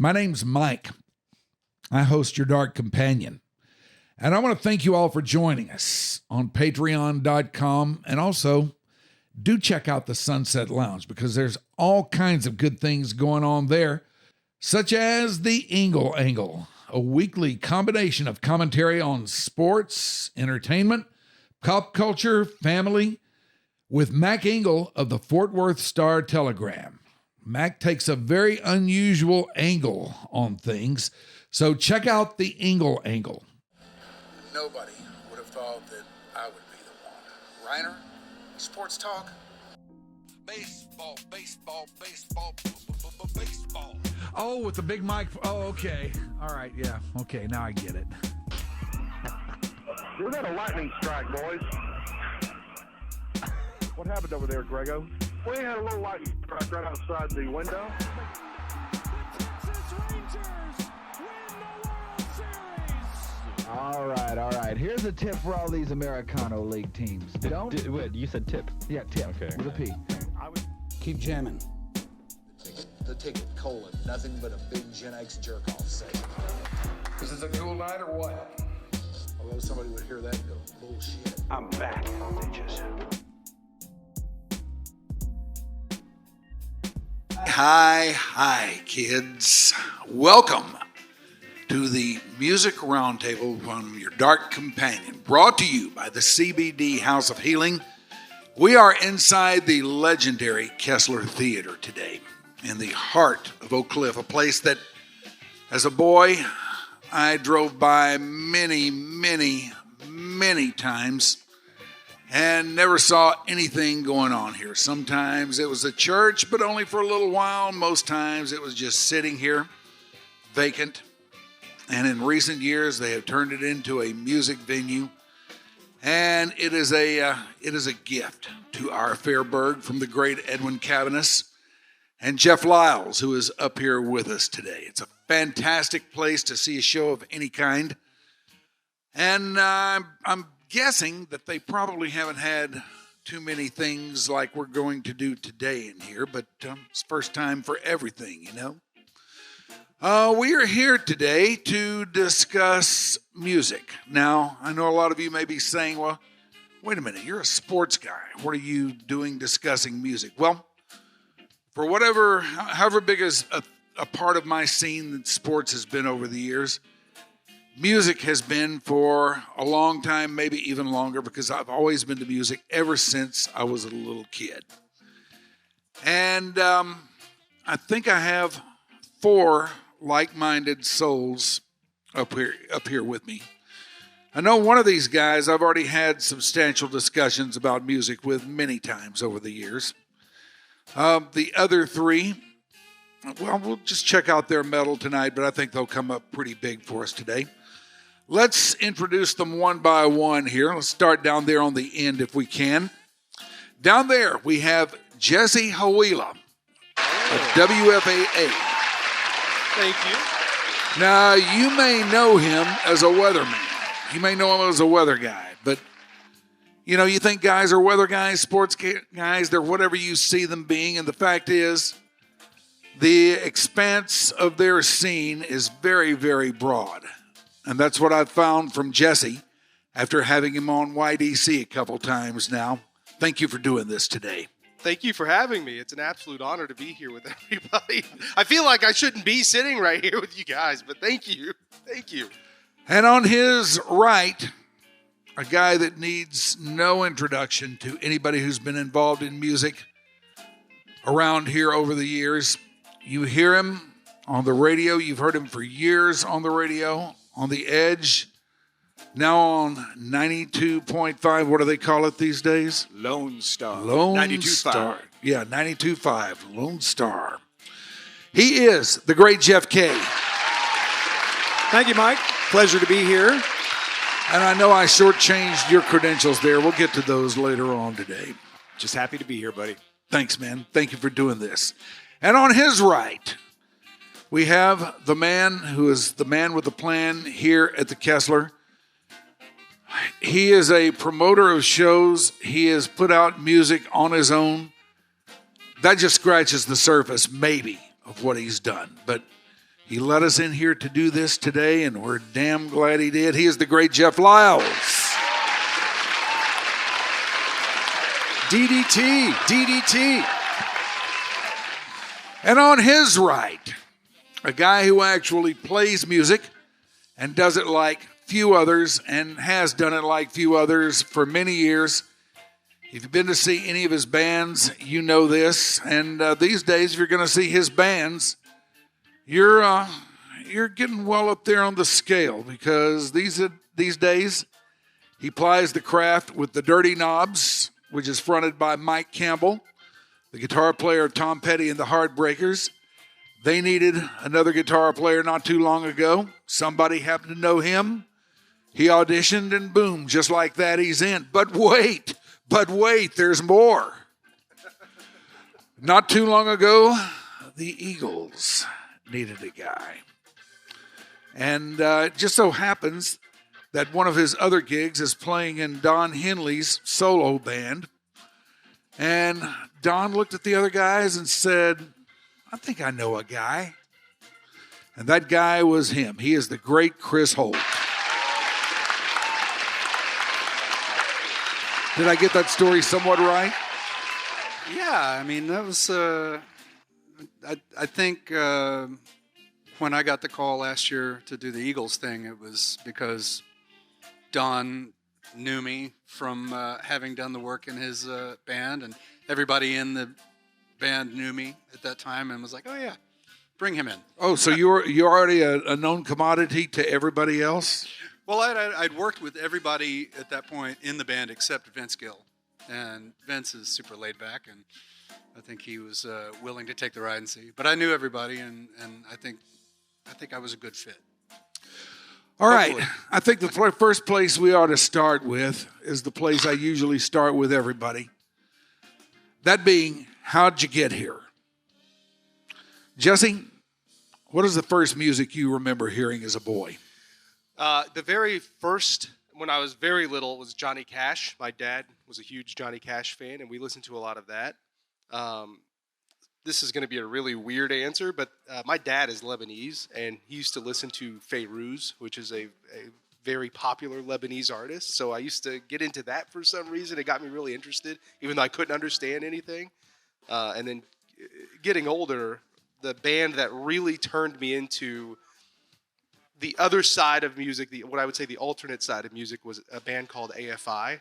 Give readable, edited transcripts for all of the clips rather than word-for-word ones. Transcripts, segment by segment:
My name's Mike. I host Your Dark Companion. And I want to thank you all for joining us on patreon.com. And also, do check out the Sunset Lounge because there's all kinds of good things going on there, such as the Ingle Angle, a weekly combination of commentary on sports, entertainment, pop culture, family, with Mac Ingle of the Fort Worth Star-Telegram. Mac takes a very unusual angle on things, so check out the Ingle Angle. Nobody would have thought that I would be the one. Rhyner, sports talk. Baseball, baseball, baseball, baseball. Oh, with the big mic. Oh, okay. All right, yeah. Okay, now I get it. We got a lightning strike, boys. What happened over there, Grego? We had a little lightning strike right outside the window. All right. Here's a tip for all these Americano League teams. Wait, you said tip? Yeah, tip. Okay. With a P. Keep jamming. The ticket, colon, nothing but a big Gen X jerk-off session. Is this a cool night or what? Although somebody would hear that and go, bullshit. I'm back, bitches. Hi, kids. Welcome to the Music Roundtable from Your Dark Companion, brought to you by the CBD House of Healing. We are inside the legendary Kessler Theater today, in the heart of Oak Cliff, a place that, as a boy, I drove by many times and never saw anything going on here. Sometimes it was a church, but only for a little while. Most times it was just sitting here, vacant. And in recent years, they have turned it into a music venue. And it is a gift to our Fairburg from the great Edwin Cavanis and Jeff Liles, who is up here with us today. It's a fantastic place to see a show of any kind. And I'm guessing that they probably haven't had too many things like we're going to do today in here, but it's first time for everything, you know. We are here today to discuss music. Now, I know a lot of you may be saying, well, wait a minute, you're a sports guy. What are you doing discussing music? Well, for however big as a part of my scene that sports has been over the years, music has been for a long time, maybe even longer, because I've always been to music ever since I was a little kid. And I think I have 4 like-minded souls up here with me. I know one of these guys I've already had substantial discussions about music with many times over the years. The other 3, well, we'll just check out their metal tonight, but I think they'll come up pretty big for us today. Let's introduce them one by one here. Let's start down there on the end if we can. Down there, we have Jesse Hawila of WFAA. Thank you. Now, you may know him as a weatherman. You may know him as a weather guy, but you know, you think guys are weather guys, sports guys, they're whatever you see them being, and the fact is, the expanse of their scene is very, very broad. And that's what I've found from Jesse after having him on YDC a couple times now. Thank you for doing this today. Thank you for having me. It's an absolute honor to be here with everybody. I feel like I shouldn't be sitting right here with you guys, but thank you. Thank you. And on his right, a guy that needs no introduction to anybody who's been involved in music around here over the years. You hear him on the radio. You've heard him for years on the radio, on the Edge, now on 92.5. What do they call it these days? Lone Star. Lone 92.5. Star. Yeah, 92.5. Lone Star. He is the great Jeff K. Thank you, Mike. Pleasure to be here. And I know I shortchanged your credentials there. We'll get to those later on today. Just happy to be here, buddy. Thanks, man. Thank you for doing this. And on his right, we have the man who is the man with the plan here at the Kessler. He is a promoter of shows. He has put out music on his own. That just scratches the surface, maybe, of what he's done. But He let us in here to do this today, and we're damn glad he did. He is the great Jeff Liles. DDT. And on his right, a guy who actually plays music and does it like few others and has done it like few others for many years. If you've been to see any of his bands, you know this. And these days, if you're going to see his bands, you're getting well up there on the scale, because these days he plies the craft with the Dirty Knobs, which is fronted by Mike Campbell, the guitar player Tom Petty and the Heartbreakers. They needed another guitar player not too long ago. Somebody happened to know him. He auditioned, and boom, just like that, he's in. But wait, there's more. Not too long ago, the Eagles needed a guy. And it just so happens that one of his other gigs is playing in Don Henley's solo band. And Don looked at the other guys and said, I think I know a guy. And that guy was him. He is the great Chris Holt. Did I get that story somewhat right? Yeah, I mean, that was, I think when I got the call last year to do the Eagles thing, it was because Don knew me from having done the work in his band, and everybody in the band knew me at that time and was like, oh, yeah, bring him in. Oh, so you're already a known commodity to everybody else? Well, I'd worked with everybody at that point in the band except Vince Gill. And Vince is super laid back, and I think he was willing to take the ride and see. But I knew everybody, and I think I was a good fit. All right. Hopefully. I think the first place we ought to start with is the place I usually start with everybody. That being, how'd you get here? Jesse, what is the first music you remember hearing as a boy? The very first, when I was very little, was Johnny Cash. My dad was a huge Johnny Cash fan, and we listened to a lot of that. This is going to be a really weird answer, but my dad is Lebanese, and he used to listen to Fairuz, which is a very popular Lebanese artist. So I used to get into that for some reason. It got me really interested, even though I couldn't understand anything. And then getting older, the band that really turned me into the other side of music, what I would say the alternate side of music, was a band called AFI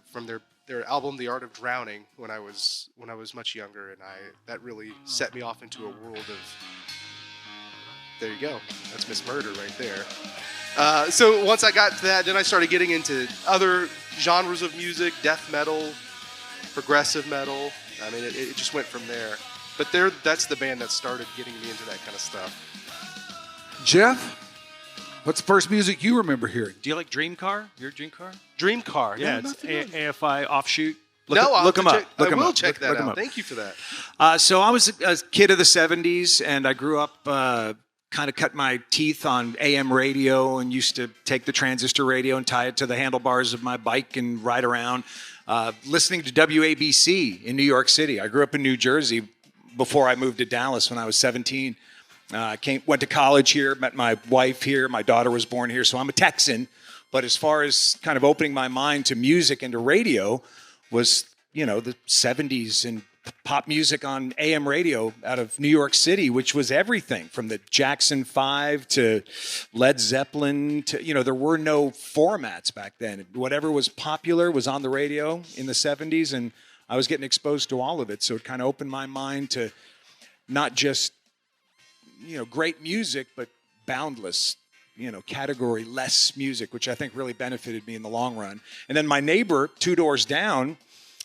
from their album The Art of Drowning when I was much younger, and that really set me off into a world of, there you go, that's Miss Murder right there. So once I got to that, then I started getting into other genres of music, death metal, progressive metal. I mean, it just went from there. But that's the band that started getting me into that kind of stuff. Jeff, what's the first music you remember hearing? Do you like Dream Car? You're a Dream Car? Dream Car. Yeah, it's AFI offshoot. Look them up. I will check that out. Thank you for that. So I was a kid of the 70s, and I grew up kind of cut my teeth on AM radio and used to take the transistor radio and tie it to the handlebars of my bike and ride around, listening to WABC in New York City. I grew up in New Jersey before I moved to Dallas when I was 17. Went to college here, met my wife here. My daughter was born here, so I'm a Texan. But as far as kind of opening my mind to music and to radio was, the 70s and pop music on AM radio out of New York City, which was everything from the Jackson 5 to Led Zeppelin to, there were no formats back then. Whatever was popular was on the radio in the 70s, and I was getting exposed to all of it. So it kind of opened my mind to not just, great music, but boundless, category-less music, which I think really benefited me in the long run. And then my neighbor, 2 doors down,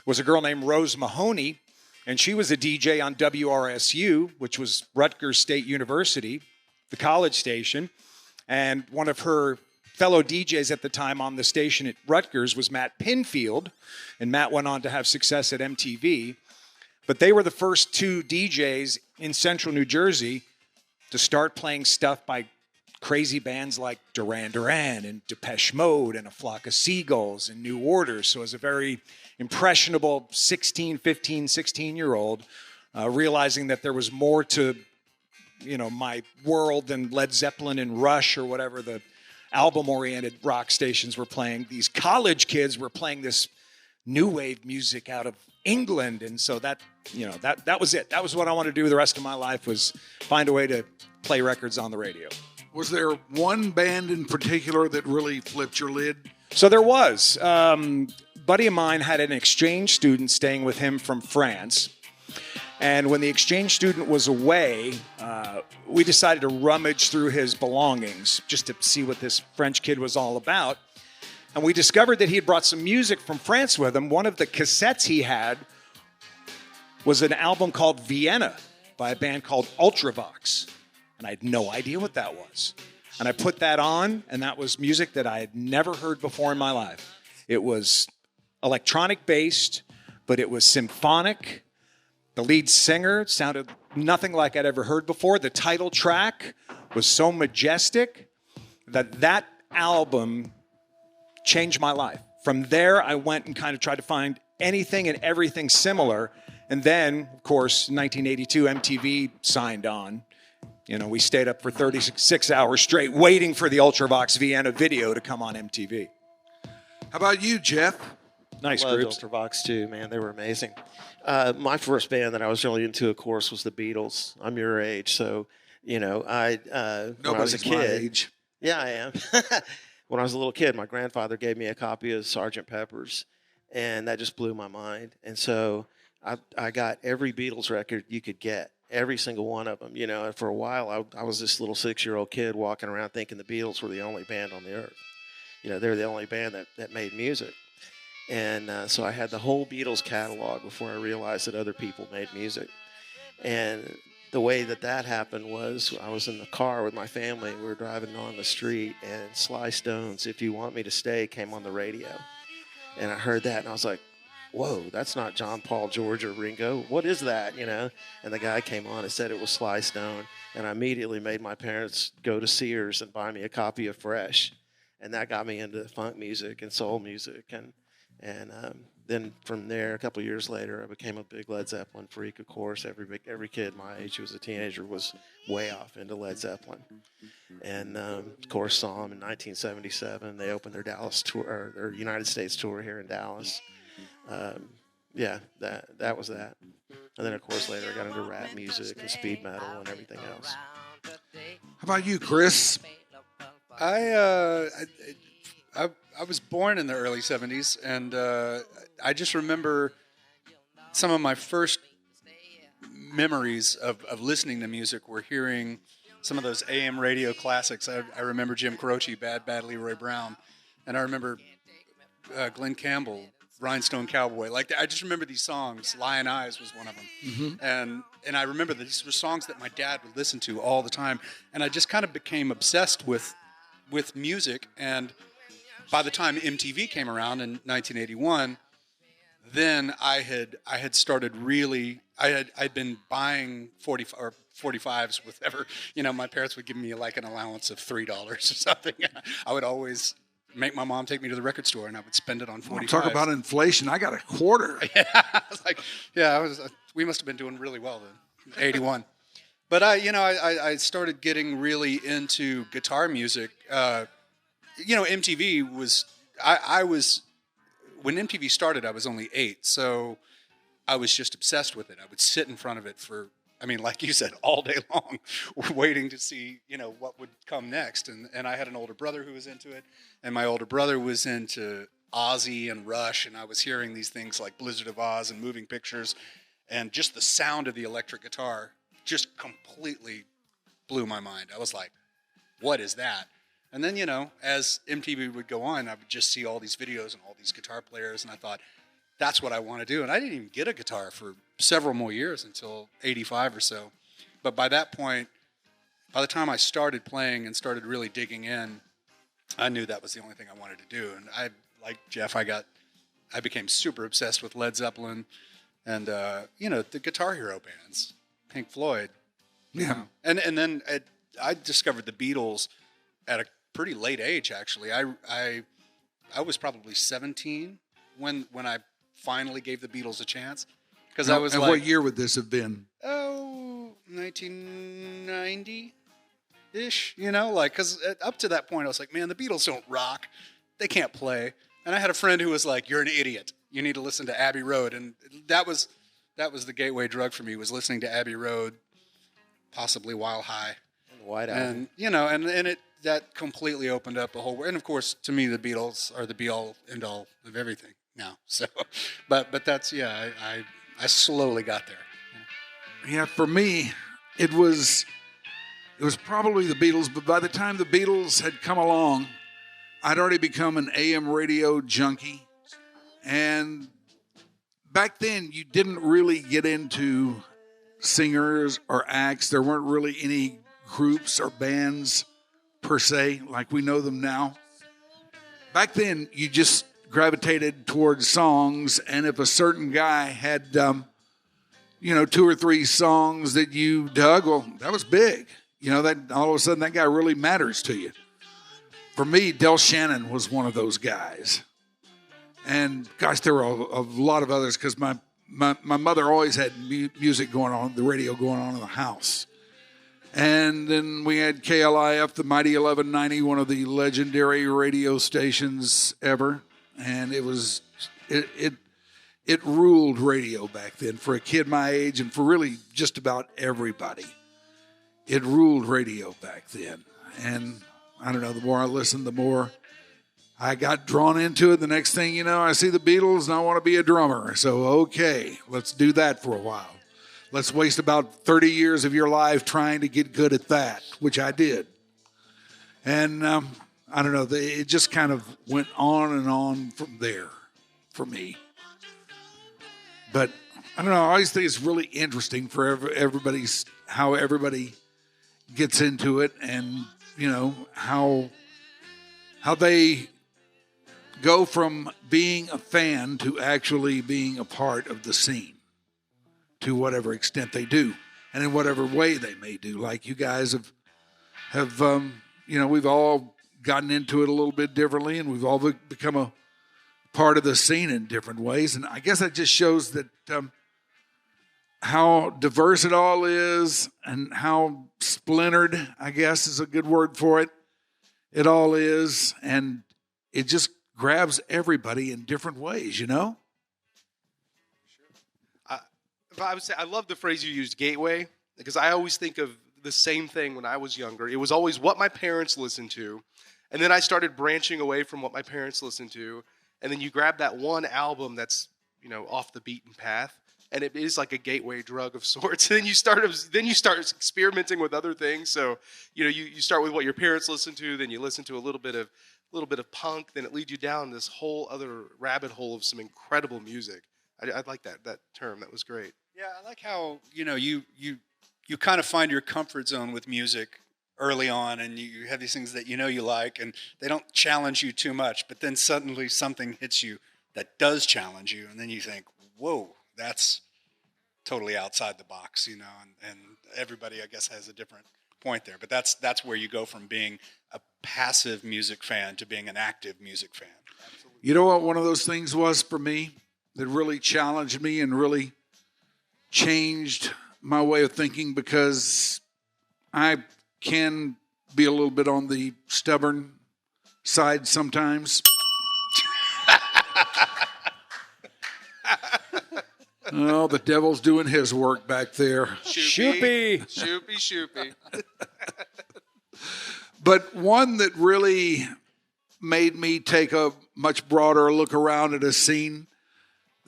was a girl named Rose Mahoney, and she was a DJ on WRSU, which was Rutgers State University, the college station. And one of her fellow DJs at the time on the station at Rutgers was Matt Pinfield, and Matt went on to have success at MTV. But they were the first 2 DJs in central New Jersey to start playing stuff by crazy bands like Duran Duran and Depeche Mode and A Flock of Seagulls and New Order. So as a very impressionable 16, 15, 16-year-old, realizing that there was more to my world than Led Zeppelin and Rush or whatever the album-oriented rock stations were playing. These college kids were playing this new wave music out of England, and so that was it. That was what I wanted to do the rest of my life, was find a way to play records on the radio. Was there one band in particular that really flipped your lid? So there was. Buddy of mine had an exchange student staying with him from France. And when the exchange student was away, we decided to rummage through his belongings just to see what this French kid was all about. And we discovered that he had brought some music from France with him. One of the cassettes he had was an album called Vienna by a band called Ultravox. And I had no idea what that was. And I put that on, and that was music that I had never heard before in my life. It was electronic-based, but it was symphonic. The lead singer sounded nothing like I'd ever heard before. The title track was so majestic that album changed my life. From there, I went and kind of tried to find anything and everything similar. And then, of course, in 1982, MTV signed on. We stayed up for 36 hours straight waiting for the Ultravox Vienna video to come on MTV. How about you, Jeff? Nice Loved groups. Ultravox too, man. They were amazing. My first band that I was really into, of course, was the Beatles. I'm your age, so when I was a kid. My age. Yeah, I am. When I was a little kid, my grandfather gave me a copy of Sgt. Pepper's, and that just blew my mind. And so I got every Beatles record you could get. Every single one of them, and for a while, I was this little 6-year-old kid walking around thinking the Beatles were the only band on the earth. They're the only band that made music. And so I had the whole Beatles catalog before I realized that other people made music. And the way that happened was I was in the car with my family. We were driving on the street, and Sly Stone's If You Want Me to Stay came on the radio. And I heard that, and I was like, whoa, that's not John, Paul, George, or Ringo. What is that, And the guy came on and said it was Sly Stone. And I immediately made my parents go to Sears and buy me a copy of Fresh. And that got me into funk music and soul music. And then from there, a couple of years later, I became a big Led Zeppelin freak, of course. Every kid my age who was a teenager was way off into Led Zeppelin. And, of course, saw them in 1977. They opened their Dallas tour, or their United States tour here in Dallas. That was that. And then, of course, later I got into rap music and speed metal and everything else. How about you, Chris? I was born in the early 70s, and I just remember some of my first memories of listening to music were hearing some of those AM radio classics. I remember Jim Croce, Bad Bad Leroy Brown, and I remember Glenn Campbell, Rhinestone Cowboy. I just remember these songs. Lion Eyes was one of them. Mm-hmm. And I remember that these were songs that my dad would listen to all the time. And I just kind of became obsessed with music. And by the time MTV came around in 1981, then I had started really. I'd been buying 45s with ever. My parents would give me an allowance of $3 or something. I would always make my mom take me to the record store, and I would spend it on 45s. Talk about inflation. I got a quarter. We must have been doing really well then, 81. But I started getting really into guitar music. MTV was, when MTV started, I was only 8, so I was just obsessed with it. I would sit in front of it for, like you said, all day long, waiting to see, what would come next. And I had an older brother who was into it, and my older brother was into Ozzy and Rush, and I was hearing these things like Blizzard of Oz and Moving Pictures, and just the sound of the electric guitar just completely blew my mind. I was like, what is that? And then, as MTV would go on, I would just see all these videos and all these guitar players, and I thought, that's what I want to do. And I didn't even get a guitar for several more years until 85 or so. But by that point, by the time I started playing and started really digging in, I knew that was the only thing I wanted to do. And like Jeff, I became super obsessed with Led Zeppelin and, the Guitar Hero bands, Pink Floyd. Yeah. And then I discovered the Beatles at a pretty late age, actually. I was probably 17 when I finally gave the Beatles a chance. Because I was and like, what year would this have been? 1990-ish, like, because up to that point I was like, man, the Beatles don't rock. They can't play. And I had a friend who was like, you're an idiot. You need to listen to Abbey Road. And that was the gateway drug for me, was listening to Abbey Road, possibly While High. And the White Album. And, and that completely opened up a whole world. And of course, to me, the Beatles are the be-all, end-all of everything now. So, but that's, I slowly got there. Yeah, for me, it was probably the Beatles, but by the time the Beatles had come along, I'd already become an AM radio junkie. And back then, you didn't really get into singers or acts. There weren't really any groups or bands per se, like we know them now. Back then, you just gravitated towards songs, and if a certain guy had, 2 or 3 songs that you dug, well, that was big. That all of a sudden that guy really matters to you. For me, Del Shannon was one of those guys. And gosh, there were a lot of others, because my mother always had music going on, the radio going on in the house. And then we had KLIF, the Mighty 1190, one of the legendary radio stations ever. And it ruled radio back then for a kid my age, and for really just about everybody. It ruled radio back then. And I don't know, the more I listened, the more I got drawn into it. The next thing you know, I see the Beatles and I want to be a drummer. So, okay, let's do that for a while. Let's waste about 30 years of your life trying to get good at that, which I did. And I don't know, it just kind of went on and on from there for me. But I don't know, I always think it's really interesting for how everybody gets into it, and, how they go from being a fan to actually being a part of the scene, to whatever extent they do, and in whatever way they may do. Like you guys have we've all gotten into it a little bit differently, and we've all become a part of the scene in different ways. And I guess that just shows that how diverse it all is, and how splintered, I guess is a good word for it, it all is. And it just grabs everybody in different ways, I would say I love the phrase you used, gateway, because I always think of the same thing when I was younger. It was always what my parents listened to, and then I started branching away from what my parents listened to, and then you grab that one album that's off the beaten path, and it is like a gateway drug of sorts. And then you start experimenting with other things. So you start with what your parents listened to, then you listen to a little bit of punk, then it leads you down this whole other rabbit hole of some incredible music. I like that term. That was great. Yeah, I like how, you kind of find your comfort zone with music early on, and you have these things that you like, and they don't challenge you too much, but then suddenly something hits you that does challenge you, and then you think, whoa, that's totally outside the box, and everybody, I guess, has a different point there. But that's where you go from being a passive music fan to being an active music fan. Absolutely. You know what one of those things was for me that really challenged me and really changed my way of thinking, because I can be a little bit on the stubborn side sometimes. Oh, the devil's doing his work back there. Shoopy. But one that really made me take a much broader look around at a scene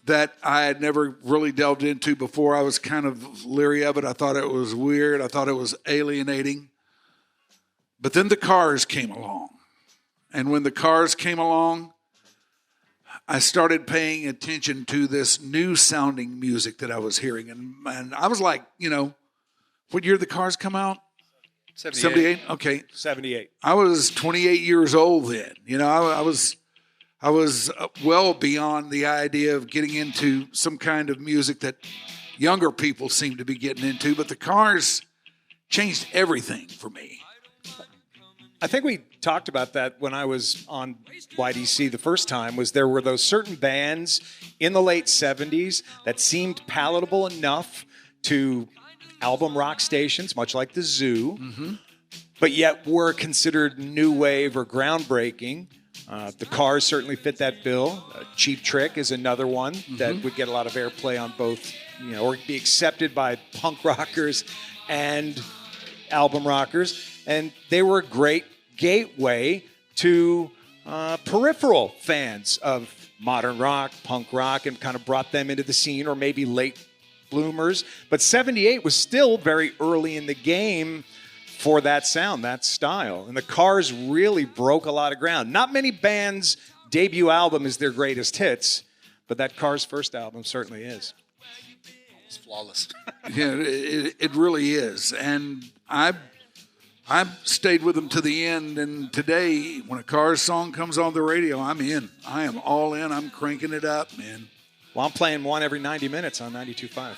that I had never really delved into before. I was kind of leery of it. I thought it was weird. I thought it was alienating. But then the Cars came along. And when the Cars came along, I started paying attention to this new sounding music that I was hearing. And I was like, what year did the Cars come out? 78? Okay. 78. I was 28 years old then. I was well beyond the idea of getting into some kind of music that younger people seem to be getting into. But the Cars changed everything for me. I think we talked about that when I was on YDC the first time. There were those certain bands in the late 70s that seemed palatable enough to album rock stations, much like the Zoo, but yet were considered new wave or groundbreaking. The Cars certainly fit that bill. Cheap Trick is another one that would get a lot of airplay on both, or be accepted by punk rockers and album rockers. And they were a great gateway to peripheral fans of modern rock, punk rock, and kind of brought them into the scene, or maybe late bloomers. But 78 was still very early in the game for that sound, that style. And the Cars really broke a lot of ground. Not many bands' debut album is their greatest hits, but that Cars' first album certainly is. It's flawless. Yeah, it really is. And I've stayed with them to the end, and today, when a Cars song comes on the radio, I'm in. I am all in. I'm cranking it up, man. Well, I'm playing one every 90 minutes on 92.5.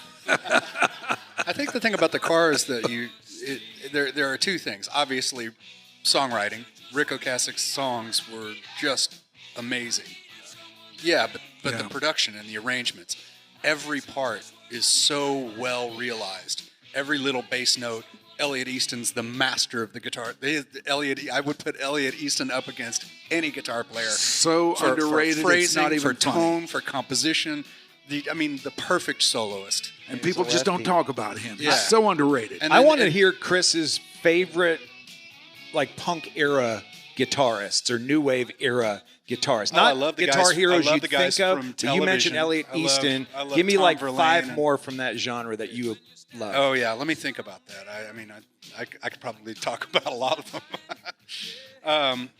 I think the thing about the Cars that there are two things. Obviously, songwriting. Rick Ocasek's songs were just amazing. Yeah, but the production and the arrangements, every part is so well realized. Every little bass note. Elliot Easton's the master of the guitar. I would put Elliot Easton up against any guitar player. So underrated. For phrasing, it's not even for tone, for composition. The perfect soloist. And people just don't talk about him. Yeah. He's so underrated. I want to hear Chris's favorite, punk era guitarists or new wave era guitarists. Not I love the guitar guys, heroes I love you the guys think of. from But you mentioned television. Elliot Easton. I love Give me Tom 5 Verlaine more from that genre that you love. Oh yeah, let me think about that. I could probably talk about a lot of them. I'm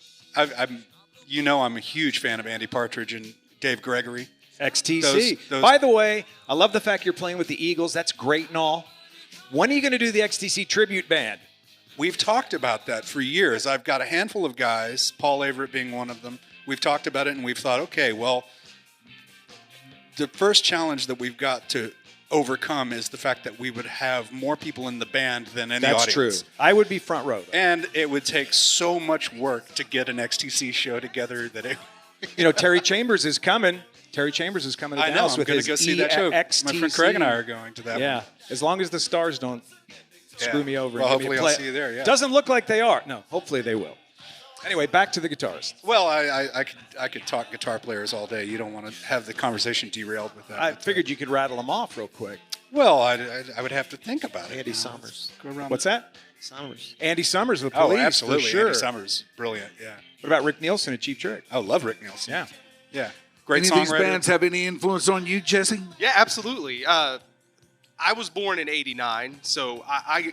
a huge fan of Andy Partridge and Dave Gregory. XTC. Those- By the way, I love the fact you're playing with the Eagles. That's great and all. When are you going to do the XTC tribute band? We've talked about that for years. I've got a handful of guys, Paul Averett being one of them. We've talked about it and we've thought, okay, well, the first challenge that we've got to overcome is the fact that we would have more people in the band than in the audience. That's true. I would be front row. And it would take so much work to get an XTC show together that it... Terry Chambers is coming. Terry Chambers is coming to I know, Dallas I'm with going his to go see that show. My EXTC. friend Craig and I are going to that Yeah, one. as long as the stars don't screw me over. Well, and give me hopefully a I'll play. see you there, yeah. Doesn't look like they are. No, hopefully they will. Anyway, back to the guitarist. Well, I could talk guitar players all day. You don't want to have the conversation derailed with that. I figured you could rattle them off real quick. Well, I would have to think about it. Andy Summers. Go around. What's that? Summers. Andy Summers with Oh, Police, absolutely. for sure. Andy Summers. Brilliant, yeah. What about Rick Nielsen at Cheap Trick? I love Rick Nielsen. Yeah. Yeah. Great Any of these songwriter. bands have any influence on you, Jesse? Yeah, absolutely. I was born in '89, so I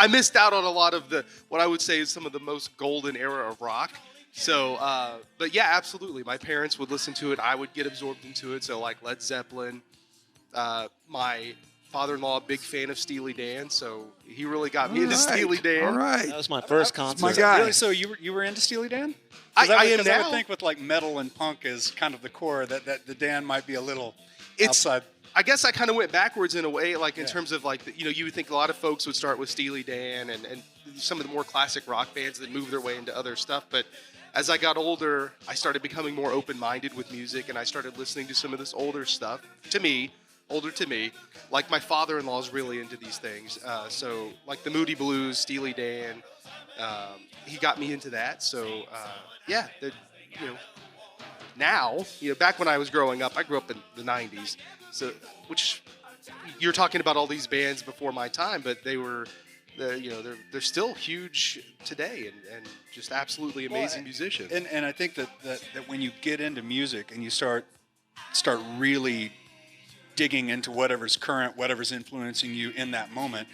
missed out on a lot of what I would say is some of the most golden era of rock. So, but yeah, absolutely. My parents would listen to it. I would get absorbed into it. So, like Led Zeppelin. My father-in-law, big fan of Steely Dan, so he really got me into Steely Dan. All right. That was my first concert. my guy. Really? So you were into Steely Dan? I am Because I now. would think with like metal and punk as kind of the core that the Dan might be a little It's- outside. I guess I kind of went backwards in a way, like in terms of like, you would think a lot of folks would start with Steely Dan and some of the more classic rock bands that move their way into other stuff. But as I got older, I started becoming more open-minded with music, and I started listening to some of this older stuff. Older to me, like my father-in-law is really into these things. So like the Moody Blues, Steely Dan, he got me into that. So yeah, now, back when I was growing up, I grew up in the 90s. So, which you're talking about all these bands before my time, but they were, they're still huge today and just absolutely amazing musicians. And I think that when you get into music and you start really digging into whatever's current, whatever's influencing you in that moment,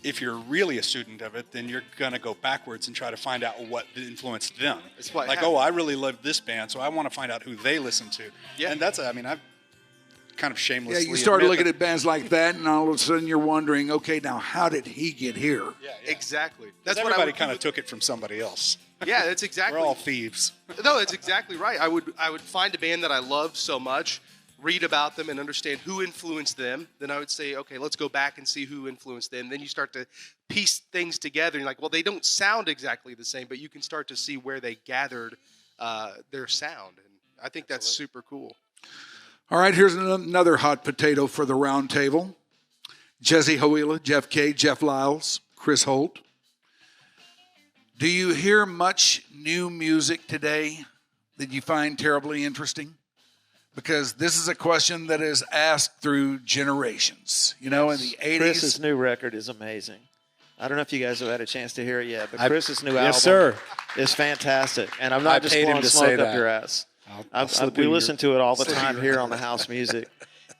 if you're really a student of it, then you're going to go backwards and try to find out what influenced them. It's what like, happened. I really love this band, so I want to find out who they listen to. Yeah. And that's, I've kind of shamelessly Yeah, you start admit looking that- at bands like that, and all of a sudden you're wondering, okay, now how did he get here? Exactly. That's That's what I everybody would kind do of took it from somebody else. Yeah, that's exactly. We're all thieves. No, that's exactly right. I would find a band that I love so much, read about them, and understand who influenced them. Then I would say, okay, let's go back and see who influenced them. Then you start to piece things together. And you're like, well, they don't sound exactly the same, but you can start to see where they gathered their sound. And I think that's super cool. All right, here's another hot potato for the round table. Jesse Hawila, Jeff K, Jeff Liles, Chris Holt. Do you hear much new music today that you find terribly interesting? Because this is a question that is asked through generations. You know, in the 80s. Chris's new record is amazing. I don't know if you guys have had a chance to hear it yet, but Chris's new yes, album sir. is fantastic. And I'm not just blowing smoke up your ass. We listen to it all the time here on the House Music,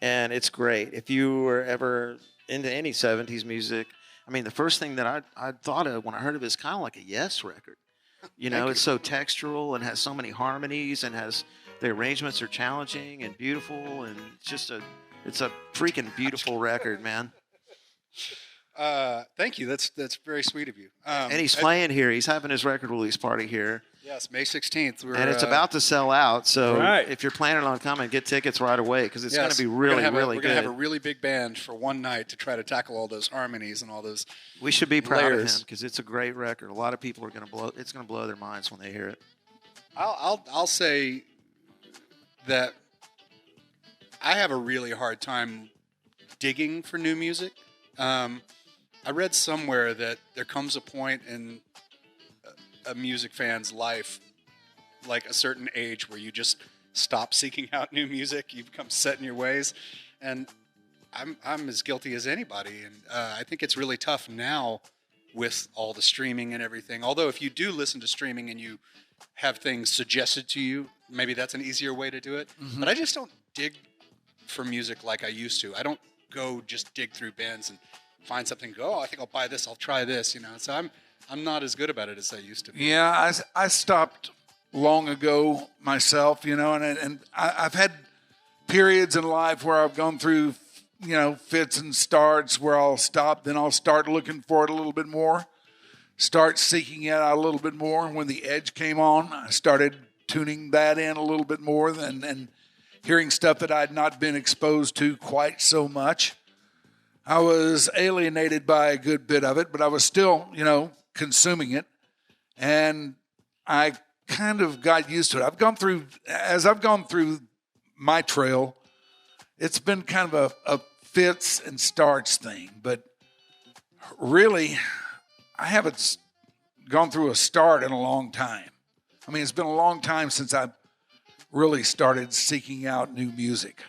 and it's great. If you were ever into any 70s music, I mean, the first thing that I thought of when I heard of it is kind of like a Yes record. You know, it's so textural and has so many harmonies and has the arrangements are challenging and beautiful, and it's a freaking beautiful record, man. Thank you. That's very sweet of you. And he's playing here. He's having his record release party here. Yes, May 16th. And it's about to sell out. So if you're planning on coming, get tickets right away because it's going to be really good. We're going to have a really big band for one night to try to tackle all those harmonies and all those. We should be proud layers. of him because it's a great record. A lot of people are going to blow. It's going to blow their minds when they hear it. I'll say that I have a really hard time digging for new music. I read somewhere that there comes a point in a music fan's life, like a certain age, where you just stop seeking out new music. You become set in your ways, and I'm as guilty as anybody. And I think it's really tough now with all the streaming and everything. Although if you do listen to streaming and you have things suggested to you, maybe that's an easier way to do it. Mm-hmm. But I just don't dig for music like I used to. I don't go just dig through bands and find something and go, I think I'll buy this, I'll try this, you know. So I'm not as good about it as I used to be. Yeah, I stopped long ago myself, you know, and I've had periods in life where I've gone through, you know, fits and starts where I'll stop, then I'll start looking for it a little bit more, start seeking it out a little bit more. When the Edge came on, I started tuning that in a little bit more and hearing stuff that I'd not been exposed to quite so much. I was alienated by a good bit of it, but I was still, you know, consuming it. And I kind of got used to it. As I've gone through my trail, it's been kind of a fits and starts thing. But really, I haven't gone through a start in a long time. I mean, it's been a long time since I've really started seeking out new music.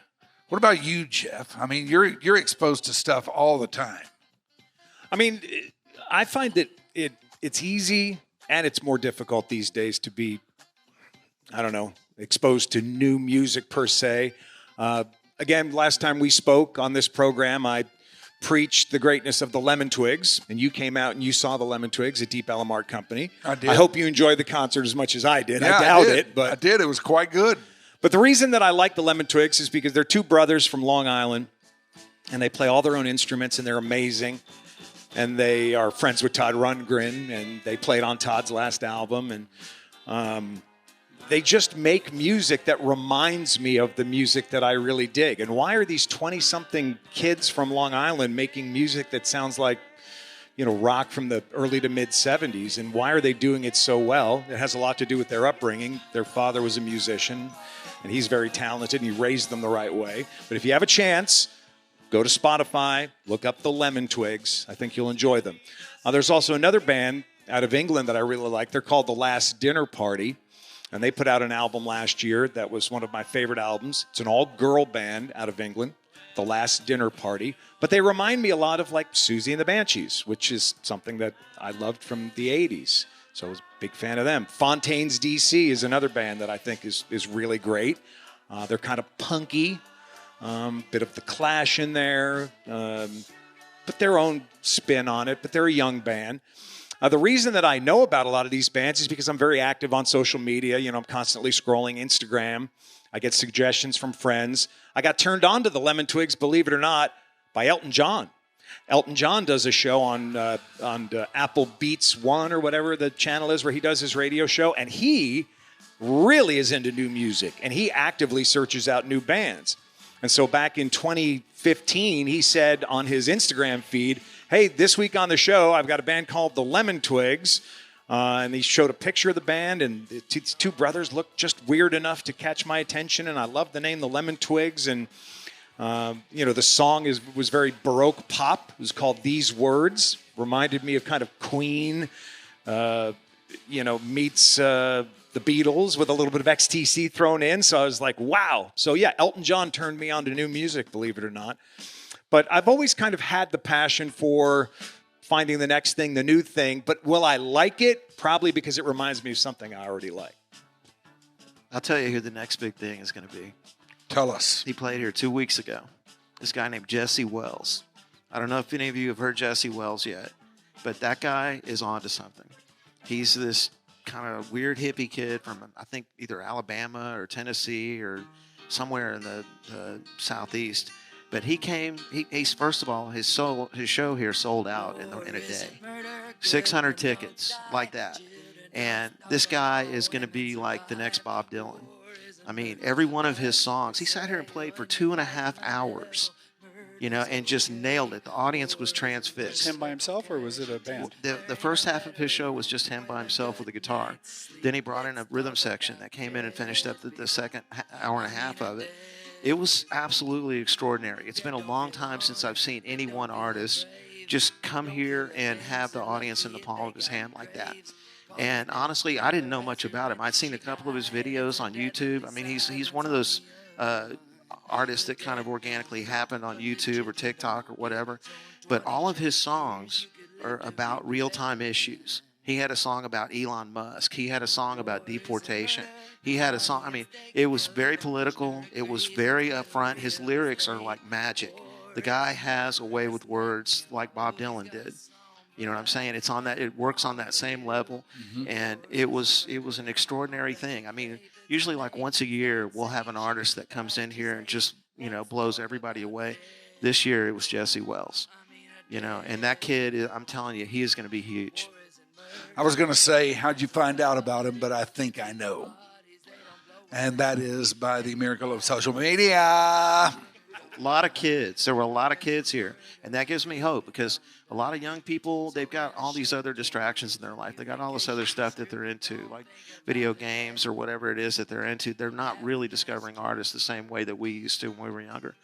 What about you, Jeff? I mean, you're exposed to stuff all the time. I mean, I find that it's easy and it's more difficult these days to be, I don't know, exposed to new music per se. Again, last time we spoke on this program, I preached the greatness of the Lemon Twigs, and you came out and you saw the Lemon Twigs at Deep Ellum Art Company. I did. I hope you enjoyed the concert as much as I did. Yeah, I doubt it, but I did. It was quite good. But the reason that I like the Lemon Twigs is because they're two brothers from Long Island, and they play all their own instruments, and they're amazing. And they are friends with Todd Rundgren, and they played on Todd's last album. And they just make music that reminds me of the music that I really dig. And why are these 20-something kids from Long Island making music that sounds like, you know, rock from the early to mid-'70s? And why are they doing it so well? It has a lot to do with their upbringing. Their father was a musician, and he's very talented, and he raised them the right way. But if you have a chance, go to Spotify, look up the Lemon Twigs. I think you'll enjoy them. There's also another band out of England that I really like. They're called The Last Dinner Party, and they put out an album last year that was one of my favorite albums. It's an all-girl band out of England, The Last Dinner Party. But they remind me a lot of like Susie and the Banshees, which is something that I loved from the 80s. So I was a big fan of them. Fontaine's DC is another band that I think is really great. They're kind of punky, bit of the Clash in there, put their own spin on it, but they're a young band. The reason that I know about a lot of these bands is because I'm very active on social media. You know, I'm constantly scrolling Instagram. I get suggestions from friends. I got turned on to the Lemon Twigs, believe it or not, by Elton John. Elton John does a show on Apple Beats One or whatever the channel is where he does his radio show, and he really is into new music, and he actively searches out new bands. And so back in 2015, he said on his Instagram feed, hey, this week on the show, I've got a band called the Lemon Twigs, and he showed a picture of the band, and the two brothers looked just weird enough to catch my attention, and I love the name the Lemon Twigs, and The song was very Baroque pop. It was called These Words. Reminded me of kind of Queen, meets the Beatles with a little bit of XTC thrown in. So I was like, wow. So yeah, Elton John turned me on to new music, believe it or not. But I've always kind of had the passion for finding the next thing, the new thing. But will I like it? Probably because it reminds me of something I already like. I'll tell you who the next big thing is going to be. Tell us. He played here 2 weeks ago. This guy named Jesse Wells. I don't know if any of you have heard Jesse Wells yet, but that guy is on to something. He's this kind of weird hippie kid from, I think, either Alabama or Tennessee or somewhere in the southeast. But he's first of all, his show here sold out in a day. 600 tickets, like that. And this guy is going to be like the next Bob Dylan. I mean, every one of his songs, he sat here and played for 2.5 hours, and just nailed it. The audience was transfixed. Just him by himself, or was it a band? The first half of his show was just him by himself with a guitar. Then he brought in a rhythm section that came in and finished up the second hour and a half of it. It was absolutely extraordinary. It's been a long time since I've seen any one artist just come here and have the audience in the palm of his hand like that. And honestly, I didn't know much about him. I'd seen a couple of his videos on YouTube. I mean, he's one of those artists that kind of organically happened on YouTube or TikTok or whatever. But all of his songs are about real-time issues. He had a song about Elon Musk. He had a song about deportation. He had a song, it was very political. It was very upfront. His lyrics are like magic. The guy has a way with words like Bob Dylan did. You know what I'm saying? It works on that same level. Mm-hmm. And it was an extraordinary thing. I mean, usually like once a year, we'll have an artist that comes in here and just, blows everybody away. This year, it was Jesse Wells. And that kid, I'm telling you, he is going to be huge. I was going to say, how'd you find out about him? But I think I know. And that is by the miracle of social media. A lot of kids. There were a lot of kids here. And that gives me hope because a lot of young people, they've got all these other distractions in their life. They got all this other stuff that they're into, like video games or whatever it is that they're into. They're not really discovering artists the same way that we used to when we were younger.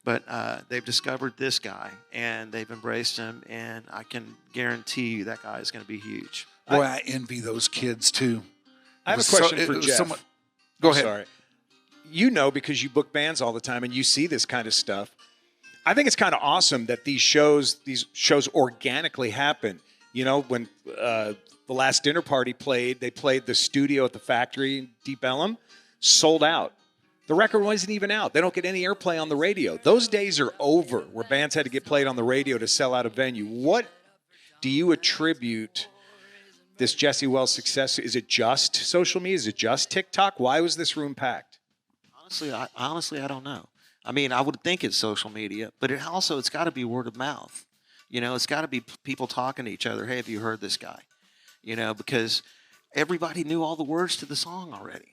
But they've discovered this guy, and they've embraced him, and I can guarantee you that guy is going to be huge. Boy, I envy those kids, too. I have a question for Jeff. Go ahead. Sorry. Because you book bands all the time, and you see this kind of stuff. I think it's kind of awesome that these shows organically happen. When the Last Dinner Party played, they played the studio at the Factory in Deep Ellum, sold out. The record wasn't even out. They don't get any airplay on the radio. Those days are over where bands had to get played on the radio to sell out a venue. What do you attribute this Jesse Wells success? Is it just social media? Is it just TikTok? Why was this room packed? Honestly, I don't know. I mean, I would think it's social media, but it's got to be word of mouth. It's got to be people talking to each other. Hey, have you heard this guy? Because everybody knew all the words to the song already.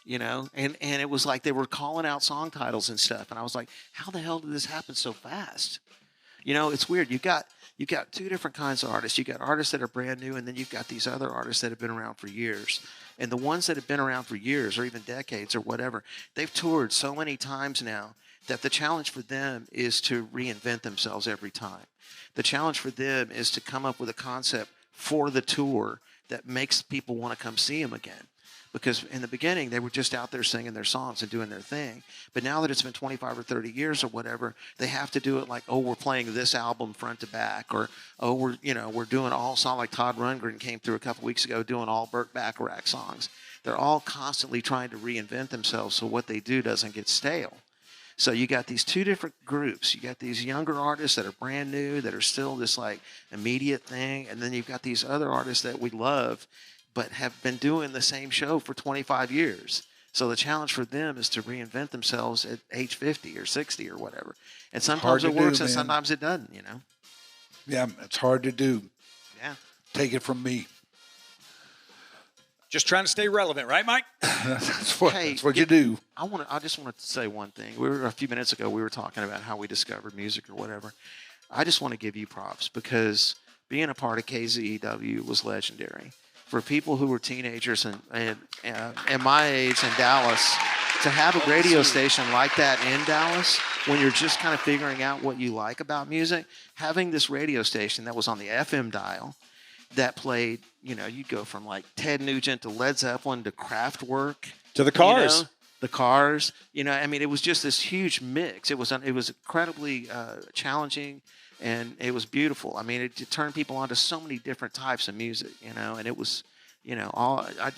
And it was like they were calling out song titles and stuff. And I was like, how the hell did this happen so fast? It's weird. You've got two different kinds of artists. You've got artists that are brand new, and then you've got these other artists that have been around for years. And the ones that have been around for years or even decades or whatever, they've toured so many times now that the challenge for them is to reinvent themselves every time. The challenge for them is to come up with a concept for the tour that makes people want to come see them again. Because in the beginning, they were just out there singing their songs and doing their thing. But now that it's been 25 or 30 years or whatever, they have to do it like, we're playing this album front to back. Or, we're doing all songs like Todd Rundgren came through a couple weeks ago doing all Burt Bacharach songs. They're all constantly trying to reinvent themselves so what they do doesn't get stale. So you got these two different groups. You got these younger artists that are brand new, that are still this like immediate thing. And then you've got these other artists that we love but have been doing the same show for 25 years. So the challenge for them is to reinvent themselves at age 50 or 60 or whatever. And sometimes it works and sometimes it doesn't, Yeah, it's hard to do. Yeah. Take it from me. Just trying to stay relevant, right, Mike? That's what you do. I just want to say one thing. A few minutes ago, we were talking about how we discovered music or whatever. I just want to give you props because being a part of KZEW was legendary. For people who were teenagers and my age in Dallas, to have a radio station like that in Dallas, when you're just kind of figuring out what you like about music, having this radio station that was on the FM dial that played, you'd go from like Ted Nugent to Led Zeppelin to Kraftwerk To the Cars. The Cars. It was just this huge mix. It was incredibly challenging, and it was beautiful. It turned people onto so many different types of music, and it was, I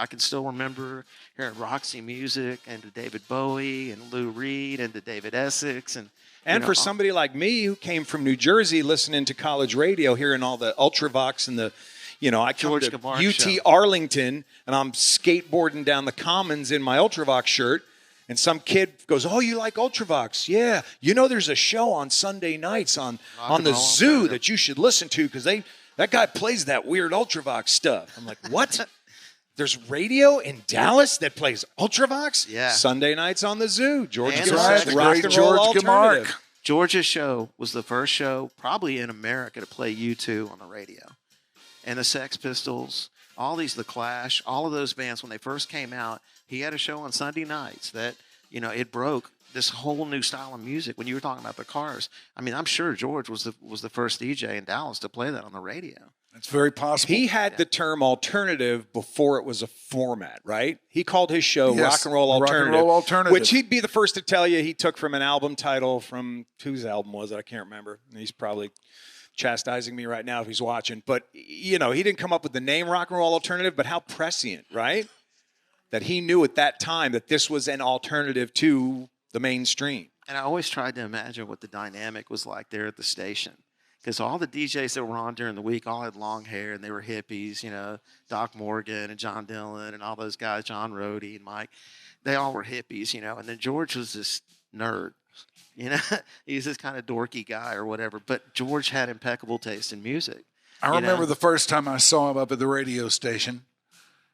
can still remember hearing Roxy Music and to David Bowie and Lou Reed and to David Essex and for somebody like me who came from New Jersey, listening to college radio, hearing all the Ultravox and the, I come to UT Arlington and I'm skateboarding down the Commons in my Ultravox shirt, and some kid goes, "Oh, you like Ultravox? Yeah, there's a show on Sunday nights on the Zoo that you should listen to because that guy plays that weird Ultravox stuff." I'm like, "What? There's radio in Dallas that plays Ultravox?" Yeah. Right, George George's Alternative. George's show was the first show probably in America to play U2 on the radio. And the Sex Pistols, the Clash, all of those bands, when they first came out, he had a show on Sunday nights that, it broke this whole new style of music. When you were talking about the Cars, I'm sure George was the first DJ in Dallas to play that on the radio. It's very possible. He had the term alternative before it was a format, right? He called his show Rock and Roll Alternative, which he'd be the first to tell you he took from an album title from whose album was it? I can't remember. He's probably chastising me right now if he's watching. But, he didn't come up with the name Rock and Roll Alternative, but how prescient, right? That he knew at that time that this was an alternative to the mainstream. And I always tried to imagine what the dynamic was like there at the station. Because all the DJs that were on during the week all had long hair and they were hippies, Doc Morgan and John Dillon and all those guys, John Rohde and Mike. They all were hippies, And then George was this nerd, He's this kind of dorky guy or whatever. But George had impeccable taste in music. I remember the first time I saw him up at the radio station.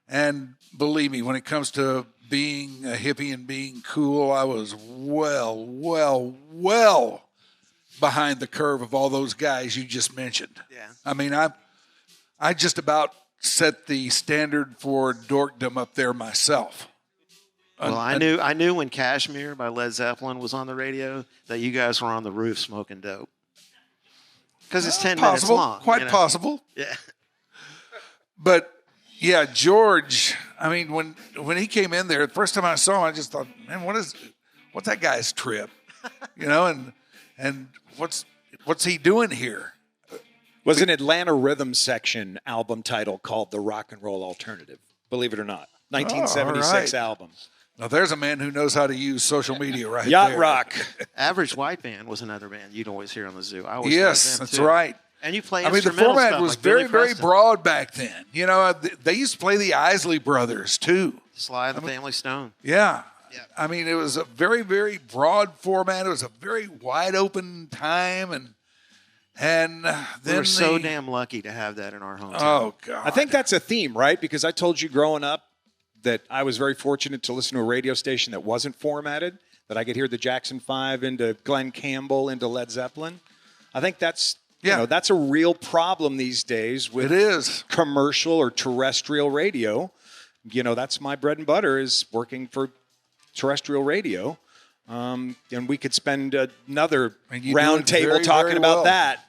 And believe me, when it comes to being a hippie and being cool, I was well behind the curve of all those guys you just mentioned. Yeah. I just about set the standard for dorkdom up there myself. Well, I knew when Kashmir by Led Zeppelin was on the radio that you guys were on the roof smoking dope. Because it's 10 minutes long. Quite possible. Yeah. But yeah, George, when he came in there, the first time I saw him, I just thought, man, what's that guy's trip? And what's he doing here? Was an Atlanta Rhythm Section album title called The Rock and Roll Alternative, believe it or not. 1976 album. Now there's a man who knows how to use social media right Yacht there. Rock. Average White Band was another band you'd always hear on the Zoo. Yes, that's right. And you play the format was very, very broad back then. They used to play the Isley Brothers, too. Sly the Family Stone. Yeah. It was a very, very broad format. It was a very wide open time. And then we were so damn lucky to have that in our hometown. Oh, God. I think that's a theme, right? Because I told you growing up that I was very fortunate to listen to a radio station that wasn't formatted, that I could hear the Jackson 5 into Glenn Campbell into Led Zeppelin. I think that's... that's a real problem these days with commercial or terrestrial radio. That's my bread and butter is working for terrestrial radio. And we could spend another roundtable talking about that.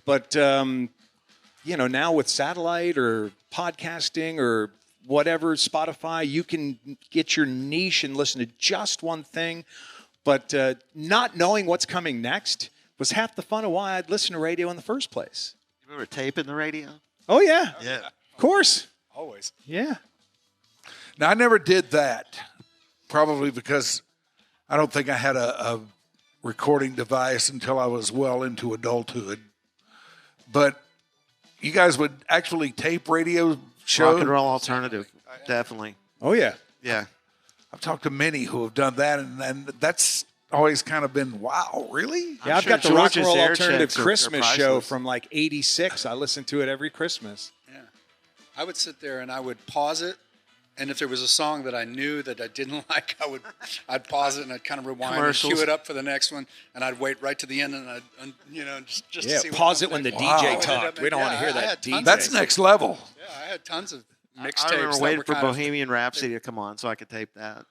But, now with satellite or podcasting or whatever, Spotify, you can get your niche and listen to just one thing. But not knowing what's coming next was half the fun of why I'd listen to radio in the first place. You remember taping the radio? Oh, yeah. Yeah. Of course. Always. Yeah. Now, I never did that, probably because I don't think I had a recording device until I was well into adulthood. But you guys would actually tape radio shows? Rock and Roll Alternative, definitely. Oh, yeah. Yeah. I've talked to many who have done that, and that's always kind of been, wow, really? Yeah, I've got the Rock and Roll Alternative Christmas show from like 86. I listen to it every Christmas. Yeah. I would sit there and I would pause it. And if there was a song that I knew that I didn't like, I'd pause it and I'd kind of rewind and cue it up for the next one. And I'd wait right to the end and I'd just to see. Pause it when the DJ talked. We don't want to hear that DJ. That's next level. Yeah, I had tons of mixtapes. I remember waiting for Bohemian Rhapsody to come on so I could tape that.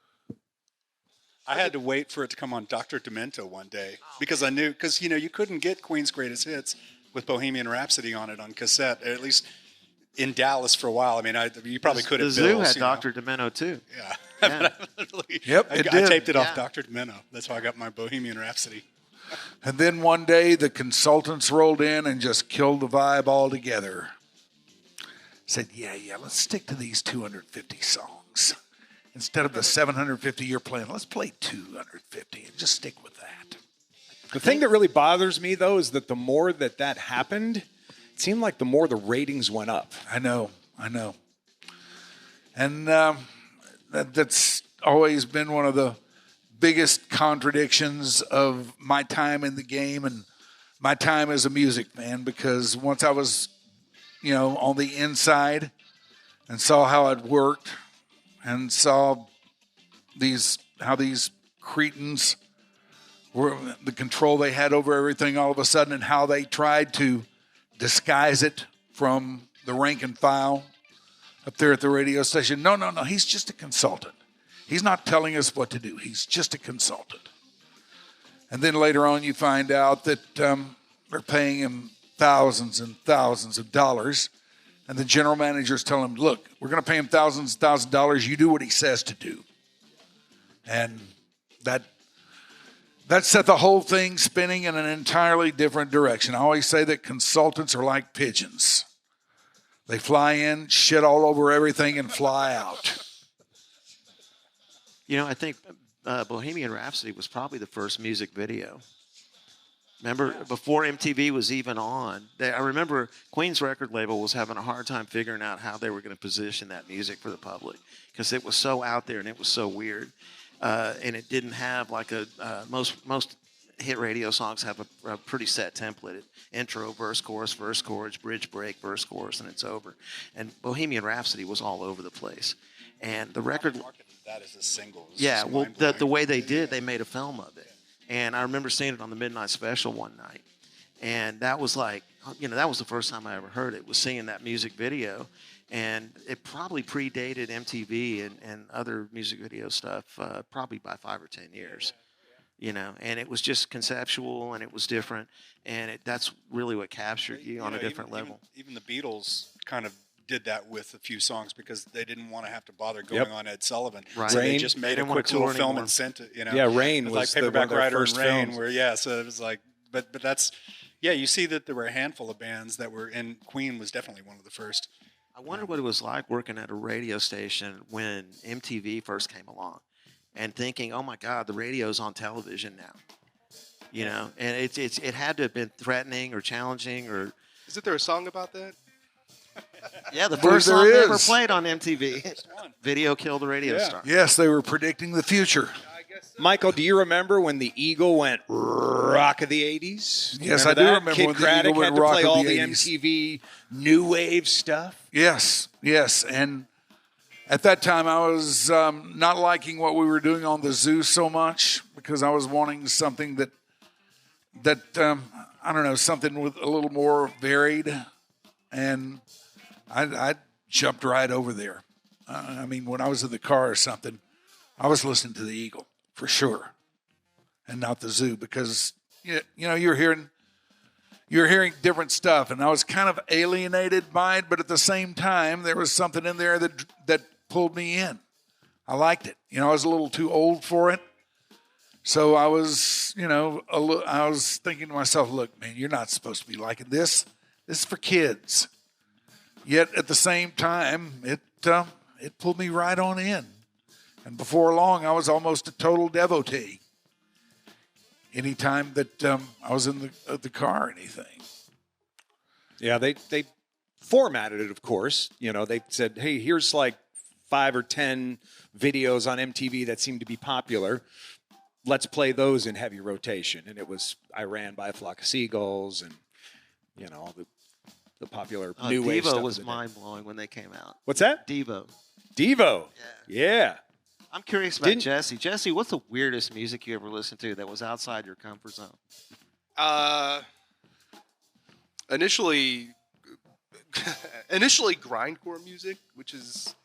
I had to wait for it to come on Dr. Demento one day because I knew, because, you couldn't get Queen's Greatest Hits with Bohemian Rhapsody on it on cassette, at least in Dallas for a while. I mean, you probably could have. The Zoo had Dr. Demento too. Yeah. Yep, I taped it off Dr. Demento. That's how I got my Bohemian Rhapsody. And then one day the consultants rolled in and just killed the vibe altogether. Said, yeah, let's stick to these 250 songs. Instead of the 750 you're playing, let's play 250 and just stick with that. The thing that really bothers me, though, is that the more that happened, it seemed like the more the ratings went up. I know. And that's always been one of the biggest contradictions of my time in the game and my time as a music fan, because once I was, on the inside and saw how it worked and saw how these cretins were, the control they had over everything all of a sudden, and how they tried to disguise it from the rank and file up there at the radio station. No, he's just a consultant. He's not telling us what to do. He's just a consultant. And then later on you find out that they're paying him thousands and thousands of dollars, and the general managers tell him, look, we're going to pay him thousands and thousands of dollars. You do what he says to do. And that set the whole thing spinning in an entirely different direction. I always say that consultants are like pigeons. They fly in, shit all over everything, and fly out. I think Bohemian Rhapsody was probably the first music video. Remember, before MTV was even on, I remember Queen's record label was having a hard time figuring out how they were going to position that music for the public, because it was so out there and it was so weird. And it didn't have like most hit radio songs have a pretty set template. Intro, verse, chorus, bridge, break, verse, chorus, and it's over. And Bohemian Rhapsody was all over the place. And the record... That is a single. Yeah, well, the way they did, they made a film of it. And I remember seeing it on the Midnight Special one night. And that was like, that was the first time I ever heard it, was seeing that music video. And it probably predated MTV and other music video stuff probably by 5 or 10 years. And it was just conceptual and it was different. And that's really what captured you on a different level. Even the Beatles kind of did that with a few songs because they didn't want to have to bother going on Ed Sullivan. Right. So Rain. they just made a quick little film and sent it, Yeah, Rain was like one Paperback of their Writer first and Rain, films. where, so it was like, but that's, you see that there were a handful of bands that were, and Queen was definitely one of the first. I wonder what it was like working at a radio station when MTV first came along and thinking, oh my God, the radio's on television now. And it had to have been threatening or challenging or. Isn't there a song about that? Yeah, the first song they ever played on MTV. Video killed the radio star. Yes, they were predicting the future. Michael, do you remember when the Eagle went rock of the 80s? Yes, I do remember Kid when the Craddock Eagle had went to rock play of all the the 80s. MTV new wave stuff. Yes. And at that time I was not liking what we were doing on the Zoo so much, because I was wanting something that I don't know, something with a little more varied. And I jumped right over there. I mean, when I was in the car or something, I was listening to the Eagle for sure, and not the Zoo, because you're hearing different stuff, and I was kind of alienated by it, but at the same time, there was something in there that pulled me in. I liked it. I was a little too old for it, so I was, I was thinking to myself, look, man, you're not supposed to be liking this. This is for kids. Yet at the same time, it pulled me right on in. And before long, I was almost a total devotee. Anytime that I was in the car or anything. Yeah, they formatted it, of course. They said, hey, here's like 5 or 10 videos on MTV that seem to be popular. Let's play those in heavy rotation. And it was I Ran by a Flock of Seagulls and, all the popular new wave stuff. Devo was mind-blowing when they came out. What's that? Devo. Yeah. I'm curious about Jesse. Jesse, what's the weirdest music you ever listened to that was outside your comfort zone? Initially grindcore music, which is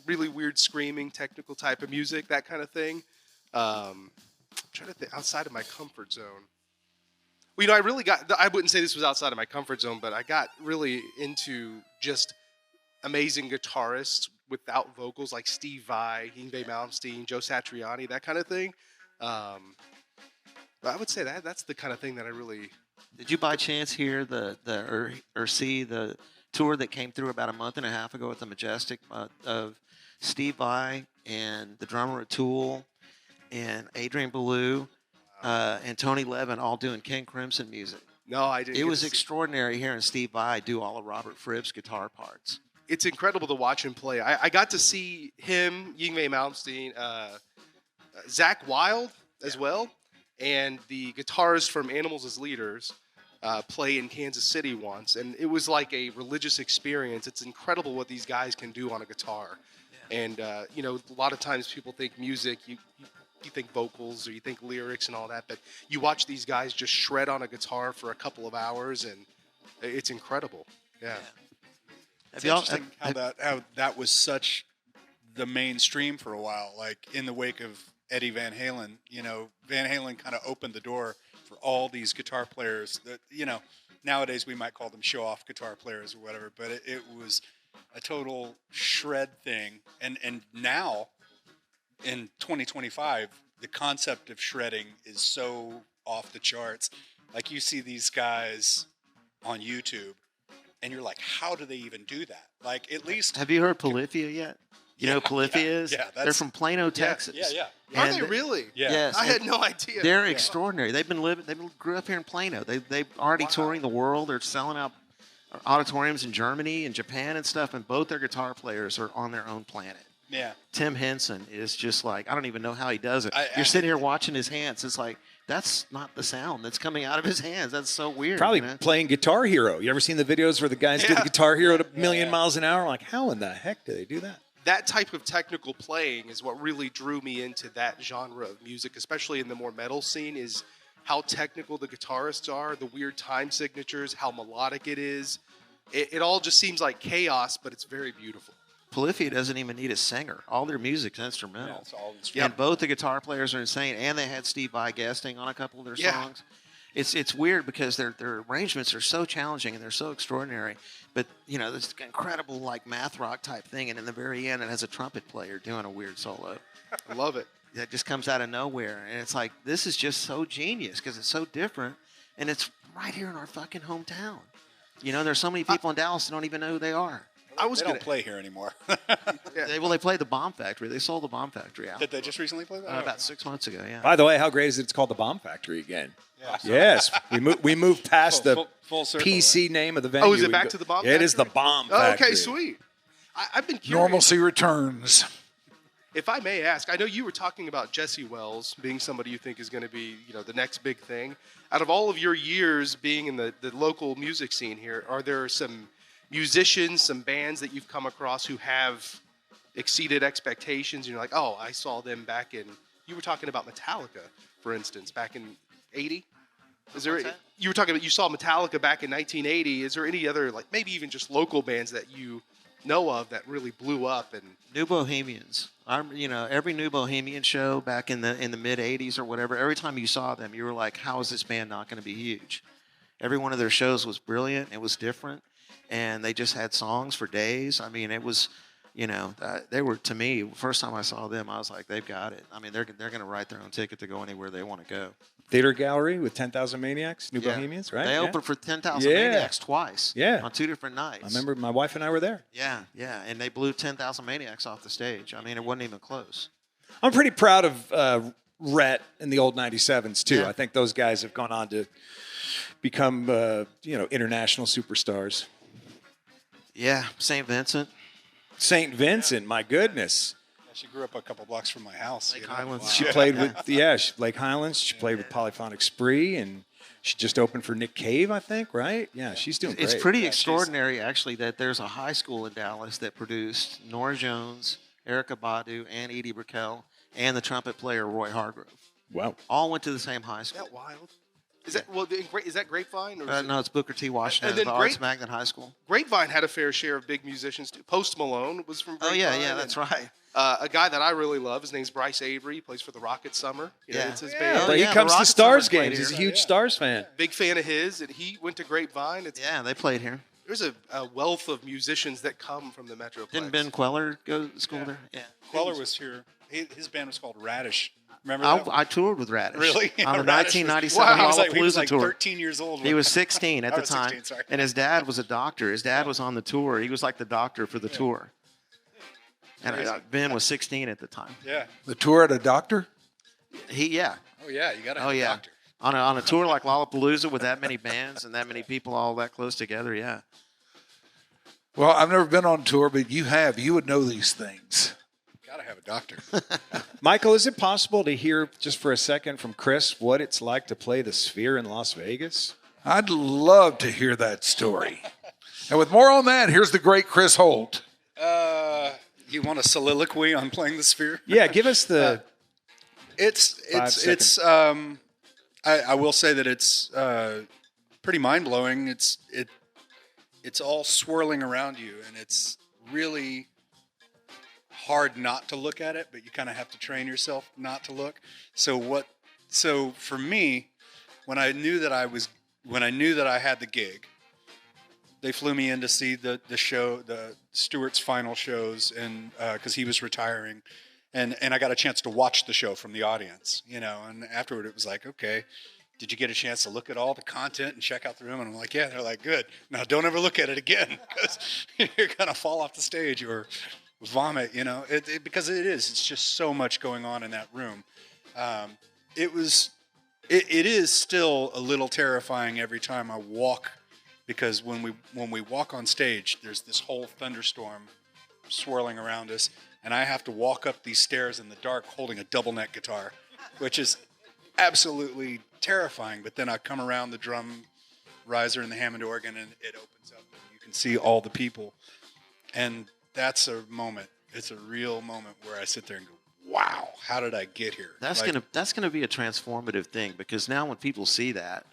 really weird screaming, technical type of music, that kind of thing. I'm trying to think outside of my comfort zone. Well, I really I wouldn't say this was outside of my comfort zone, but I got really into just amazing guitarists without vocals like Steve Vai, Yngwie Malmsteen, Joe Satriani, that kind of thing. But I would say that's the kind of thing that I really... Did you by chance hear or see the tour that came through about a month and a half ago at the Majestic of Steve Vai and the drummer of Tool and Adrian Belew and Tony Levin all doing King Crimson music? No, I didn't. It was extraordinary hearing Steve Vai do all of Robert Fripp's guitar parts. It's incredible to watch him play. I got to see him, Yngwie Malmsteen, Zakk Wylde as well, and the guitarist from Animals as Leaders play in Kansas City once, and it was like a religious experience. It's incredible what these guys can do on a guitar. Yeah. And a lot of times people think music, you think vocals or you think lyrics and all that, but you watch these guys just shred on a guitar for a couple of hours, and it's incredible. Yeah. It's interesting how that was such the mainstream for a while. Like in the wake of Eddie Van Halen, Van Halen kind of opened the door for all these guitar players that, nowadays we might call them show-off guitar players or whatever, but it was a total shred thing. And now, in 2025, the concept of shredding is so off the charts. Like you see these guys on YouTube, and you're like, how do they even do that? Like, at least... Have you heard Polyphia yet? You know who Polyphia is? Yeah, they're from Plano, Texas. Yeah. Are they really? Yeah. Yes. I had no idea. They're extraordinary. They grew up here in Plano. They've already touring the world. They're selling out auditoriums in Germany and Japan and stuff, and both their guitar players are on their own planet. Yeah. Tim Henson is just like, I don't even know how he does it. You're sitting here watching his hands. It's like, that's not the sound that's coming out of his hands. That's so weird. Probably playing Guitar Hero. You ever seen the videos where the guys do the Guitar Hero at a million miles an hour? I'm like, how in the heck do they do that? That type of technical playing is what really drew me into that genre of music, especially in the more metal scene, is how technical the guitarists are, the weird time signatures, how melodic it is. It all just seems like chaos, but it's very beautiful. Polyphia doesn't even need a singer. All their music's instrumental. Yeah, it's all instrumental. And both the guitar players are insane, and they had Steve Vai guesting on a couple of their songs. It's weird because their arrangements are so challenging and they're so extraordinary. But, this incredible like math rock type thing, and in the very end it has a trumpet player doing a weird solo. I love it. That just comes out of nowhere. And it's like, this is just so genius because it's so different, and it's right here in our fucking hometown. There's so many people in Dallas that don't even know who they are. They don't play here anymore. They played the Bomb Factory. They sold the Bomb Factory out. Did they just recently play that? About 6 months ago, yeah. By the way, how great is it it's called the Bomb Factory again? Yeah. Yes. We moved past the full circle, PC right? name of the venue. Oh, is it back to the Bomb Factory? It is the Bomb Oh, Factory. okay, sweet. I've been curious. Normalcy returns. If I may ask, I know you were talking about Jesse Wells being somebody you think is going to be, the next big thing. Out of all of your years being in the local music scene here, are there some musicians, some bands that you've come across who have exceeded expectations? And you're like, oh, I saw them back in... You were talking about Metallica, for instance, back in 80? You were talking about you saw Metallica back in 1980. Is there any other, like maybe even just local bands that you know of that really blew up? And New Bohemians. Every New Bohemian show back in the mid 80s or whatever, every time you saw them, you were like, how is this band not going to be huge? Every one of their shows was brilliant. It was different. And they just had songs for days. I mean, it was, they were, to me, first time I saw them, I was like, they've got it. I mean, they're going to write their own ticket to go anywhere they want to go. Theater Gallery with 10,000 Maniacs, New Bohemians, right? They opened for 10,000 Maniacs twice. Yeah. On 2 different nights. I remember my wife and I were there. Yeah. And they blew 10,000 Maniacs off the stage. I mean, it wasn't even close. I'm pretty proud of Rhett and the old 97s, too. Yeah. I think those guys have gone on to become, international superstars. Yeah, St. Vincent. St. Vincent, my goodness. Yeah, she grew up a couple blocks from my house. Lake Highlands. Wow. She played with, Lake Highlands. She played with Polyphonic Spree, and she just opened for Nick Cave, I think, right? Yeah, she's doing great. It's pretty extraordinary, actually, that there's a high school in Dallas that produced Norah Jones, Erykah Badu, and Edie Brickell, and the trumpet player Roy Hargrove. Wow. All went to the same high school. Is that wild? Is that Grapevine? Or No, it's Booker T. Washington, the Arts Magnet High School. Grapevine had a fair share of big musicians too. Post Malone was from Grapevine. Oh, yeah, that's right. A guy that I really love, his name's Bryce Avery. He plays for the Rockets Summer. It's his band. But he comes to Stars games. He's a huge Stars fan. Big fan of his, and he went to Grapevine. They played here. There's a wealth of musicians that come from the Metroplex. Didn't Ben Queller go to school there? Yeah. Queller was here. His band was called Radish. Remember that? I toured with Radish. Really? On the Radish 1997 Lollapalooza He was like tour. 13 years old. He was 16 at the was time. 16, sorry. And his dad was a doctor. His dad was on the tour. He was like the doctor for the tour. And Ben was 16 at the time. Yeah. The tour at a doctor? Oh, yeah. You got to have a doctor. On a tour like Lollapalooza with that many bands and that many people all that close together, yeah. Well, I've never been on tour, but you have. You would know these things. Got to have a doctor. Michael, is it possible to hear just for a second from Chris what it's like to play the Sphere in Las Vegas? I'd love to hear that story. And with more on that, here's the great Chris Holt. You want a soliloquy on playing the Sphere? Yeah, give us the. I will say that it's pretty mind blowing. It's all swirling around you, and it's really hard not to look at it, but you kind of have to train yourself not to look. So for me, when I knew that I had the gig, they flew me in to see the show, the Stewart's final shows, and because he was retiring, and I got a chance to watch the show from the audience, and afterward it was like, okay, did you get a chance to look at all the content and check out the room? And I'm like, yeah. They're like, good. Now don't ever look at it again because you're gonna fall off the stage or vomit, because it is. It's just so much going on in that room. It is still a little terrifying every time I walk, because when we walk on stage, there's this whole thunderstorm swirling around us, and I have to walk up these stairs in the dark holding a double neck guitar, which is absolutely terrifying. But then I come around the drum riser and the Hammond organ, and it opens up, and you can see all the people, and that's a moment. It's a real moment where I sit there and go, wow, how did I get here? That's gonna be a transformative thing, because now when people see that,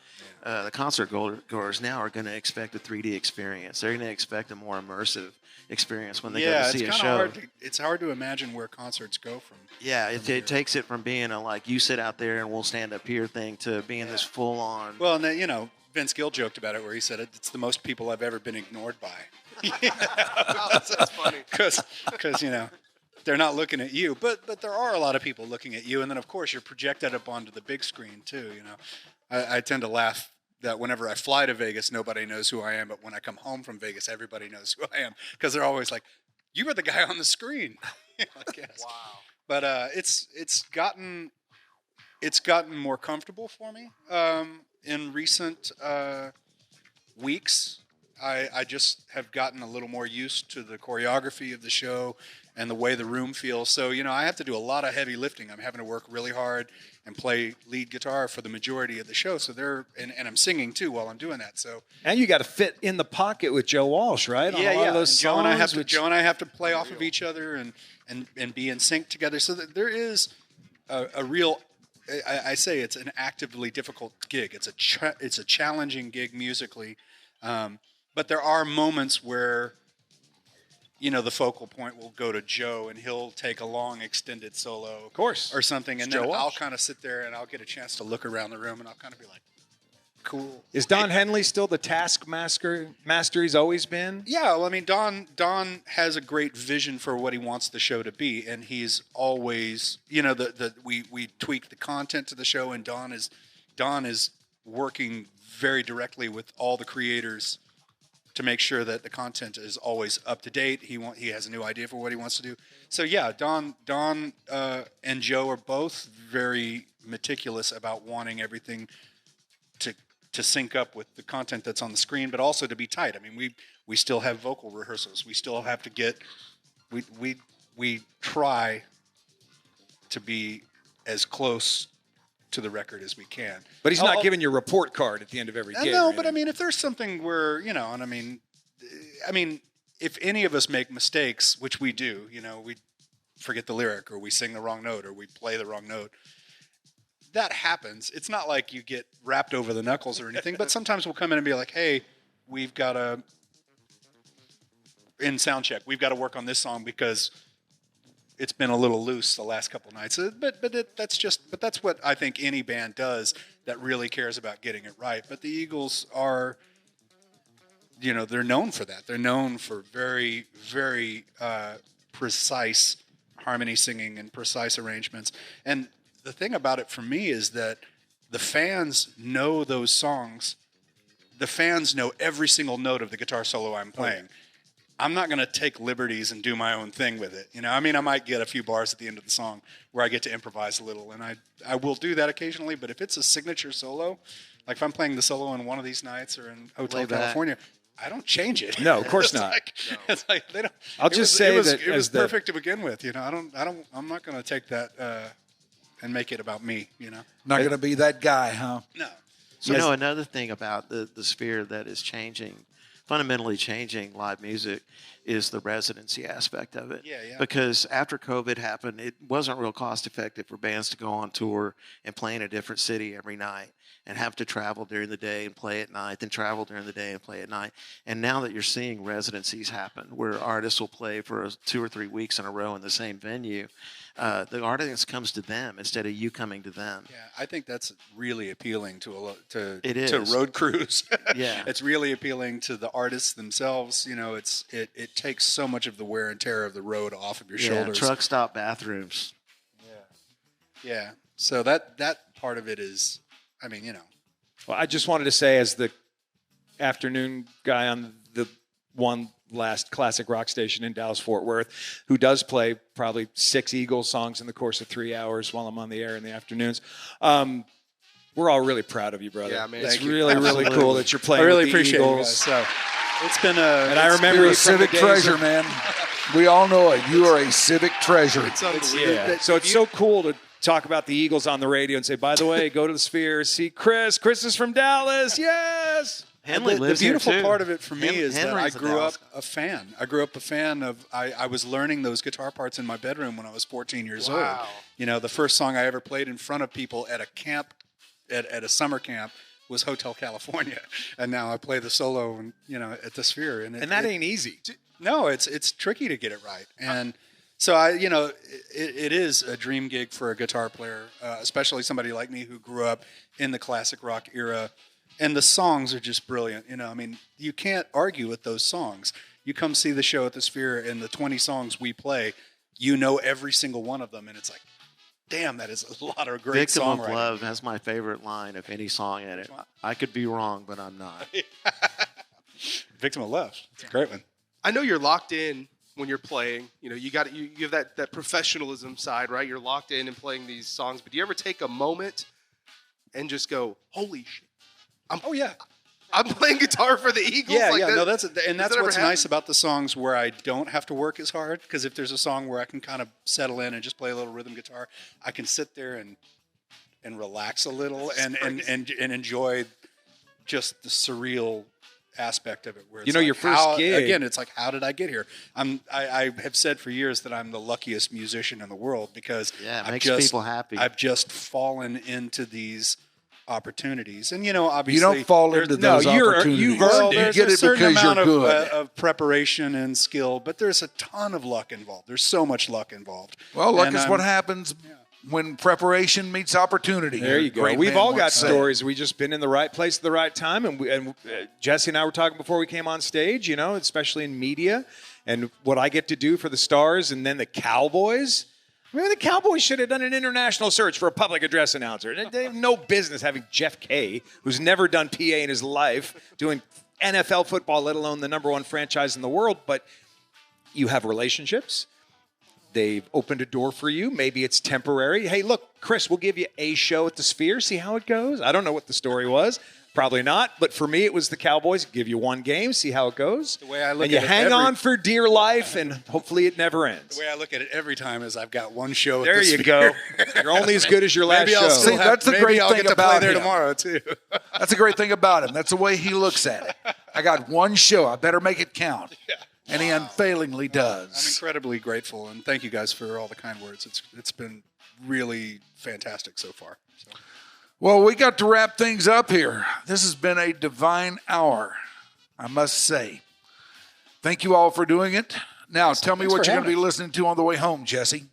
the concert goers now are going to expect a 3D experience. They're going to expect a more immersive experience when they go to see a show. It's hard to imagine where concerts go from. Yeah, it takes it from being a like you sit out there and we'll stand up here thing to being this full on. Well, and Vince Gill joked about it where he said it's the most people I've ever been ignored by. That's funny because they're not looking at you, but there are a lot of people looking at you, and then of course you're projected up onto the big screen too. I tend to laugh that whenever I fly to Vegas, nobody knows who I am, but when I come home from Vegas, everybody knows who I am, because they're always like, "You were the guy on the screen." I guess. Wow. But it's gotten more comfortable for me in recent weeks. I just have gotten a little more used to the choreography of the show and the way the room feels. So, I have to do a lot of heavy lifting. I'm having to work really hard and play lead guitar for the majority of the show. So and I'm singing too while I'm doing that. So and you got to fit in the pocket with Joe Walsh, right? Yeah, on a lot of those Joe and I have to play off real. of each other and be in sync together. So that there is a real. I say it's an actively difficult gig. It's a challenging gig musically, but there are moments where the focal point will go to Joe, and he'll take a long extended solo, of course, or something, and it's then Joe I'll Walsh. kind of sit there and I'll get a chance to look around the room, and I'll kind of be like, cool. Is Don Henley still the taskmaster he's always been? Yeah, well, I mean, Don has a great vision for what he wants the show to be, and he's always, we tweak the content to the show, and Don is working very directly with all the creators to make sure that the content is always up to date. He has a new idea for what he wants to do. So yeah, Don and Joe are both very meticulous about wanting everything to sync up with the content that's on the screen, but also to be tight. I mean, we still have vocal rehearsals. We still have to get. We try to be as close to the record as we can. But he's not giving you a report card at the end of every gig. No, right? but I mean, if there's something where, and I mean, if any of us make mistakes, which we do, we forget the lyric, or we sing the wrong note, or we play the wrong note, that happens. It's not like you get wrapped over the knuckles or anything, but sometimes we'll come in and be like, hey, we've got in sound check, we've got to work on this song because it's been a little loose the last couple nights. That's what I think any band does that really cares about getting it right. But the Eagles are, they're known for that. They're known for very, very precise harmony singing and precise arrangements. And the thing about it for me is that the fans know those songs. The fans know every single note of the guitar solo I'm playing. I'm not going to take liberties and do my own thing with it. I might get a few bars at the end of the song where I get to improvise a little, and I will do that occasionally. But if it's a signature solo, like if I'm playing the solo in one of these nights or in Hotel California, I don't change it. No, of course not. It's like they don't. I'll just say that it was perfect to begin with. I'm not going to take that and make it about me. Not going to be that guy, huh? No. Another thing about the sphere that is changing, fundamentally changing live music, is the residency aspect of it. Yeah. Because after COVID happened, it wasn't real cost effective for bands to go on tour and play in a different city every night and have to travel during the day and play at night, then travel during the day and play at night. And now that you're seeing residencies happen where artists will play for 2 or 3 weeks in a row in the same venue, the audience comes to them instead of you coming to them. Yeah, I think that's really appealing to to road crews. Yeah, it's really appealing to the artists themselves. It takes so much of the wear and tear of the road off of your shoulders. Truck stop bathrooms. Yeah. So that part of it is, Well, I just wanted to say, as the afternoon guy on the one last classic rock station in Dallas-Fort Worth, who does play probably 6 Eagles songs in the course of 3 hours while I'm on the air in the afternoons. We're all really proud of you, brother. Yeah, man. It's really cool that you're playing I really with the appreciate Eagles. you guys. So it's been and I remember You're you a civic treasure, man. We all know it. You are a civic treasure. Yeah. So it's so cool to talk about the Eagles on the radio and say, by the way, go to the Sphere, see Chris. Chris is from Dallas. Yes. Henley the lives beautiful here too. part of it for me is that I Henry's a grew up Dallas a fan. I grew up a fan of. I was learning those guitar parts in my bedroom when I was 14 years old. The first song I ever played in front of people at a camp, at a summer camp, was Hotel California, and now I play the solo and at the Sphere, and that ain't easy. No, it's tricky to get it right, and so it is a dream gig for a guitar player, especially somebody like me who grew up in the classic rock era. And the songs are just brilliant. You can't argue with those songs. You come see the show at the Sphere, and the 20 songs we play, every single one of them. And it's like, damn, that is a lot of great Victim songwriting. of Love has my favorite line of any song in it. I could be wrong, but I'm not. Victim of Love. It's a great one. I know you're locked in when you're playing. You have that professionalism side, right? You're locked in and playing these songs. But do you ever take a moment and just go, holy shit? I'm playing guitar for the Eagles. That's what's nice about the songs where I don't have to work as hard. Because if there's a song where I can kind of settle in and just play a little rhythm guitar, I can sit there and relax a little and enjoy just the surreal aspect of it. Where it's your first gig. Again, it's like, how did I get here? I have said for years that I'm the luckiest musician in the world because it makes people happy. I've just fallen into these opportunities, and obviously you don't fall into those opportunities. You get it because you're good. Of preparation and skill, but there's a ton of luck involved. There's so much luck involved. Well, luck is what happens when preparation meets opportunity. There you go. We've all got stories. We just been in the right place at the right time, and Jesse and I were talking before we came on stage. Especially in media, and what I get to do for the Stars, and then the Cowboys. The Cowboys should have done an international search for a public address announcer. They have no business having Jeff Kay, who's never done PA in his life, doing NFL football, let alone the number one franchise in the world. But you have relationships. They've opened a door for you. Maybe it's temporary. Hey, look, Chris, we'll give you a show at the Sphere. See how it goes. I don't know what the story was. Probably not. But for me, it was the Cowboys. Give you one game, see how it goes. The way I look and you at it hang on for dear life, and hopefully it never ends. The way I look at it every time is I've got one show at there the you Sphere. Go. You're only as good as your last show. See, that's the great I'll thing get to about play there him. tomorrow, too. That's the great thing about him. That's the way he looks at it. I got one show. I better make it count. Yeah. And he unfailingly does. I'm incredibly grateful, and thank you guys for all the kind words. It's been really fantastic so far. So. Well, we got to wrap things up here. This has been a divine hour, I must say. Thank you all for doing it. Now, tell me what you're going to be listening to on the way home, Jesse.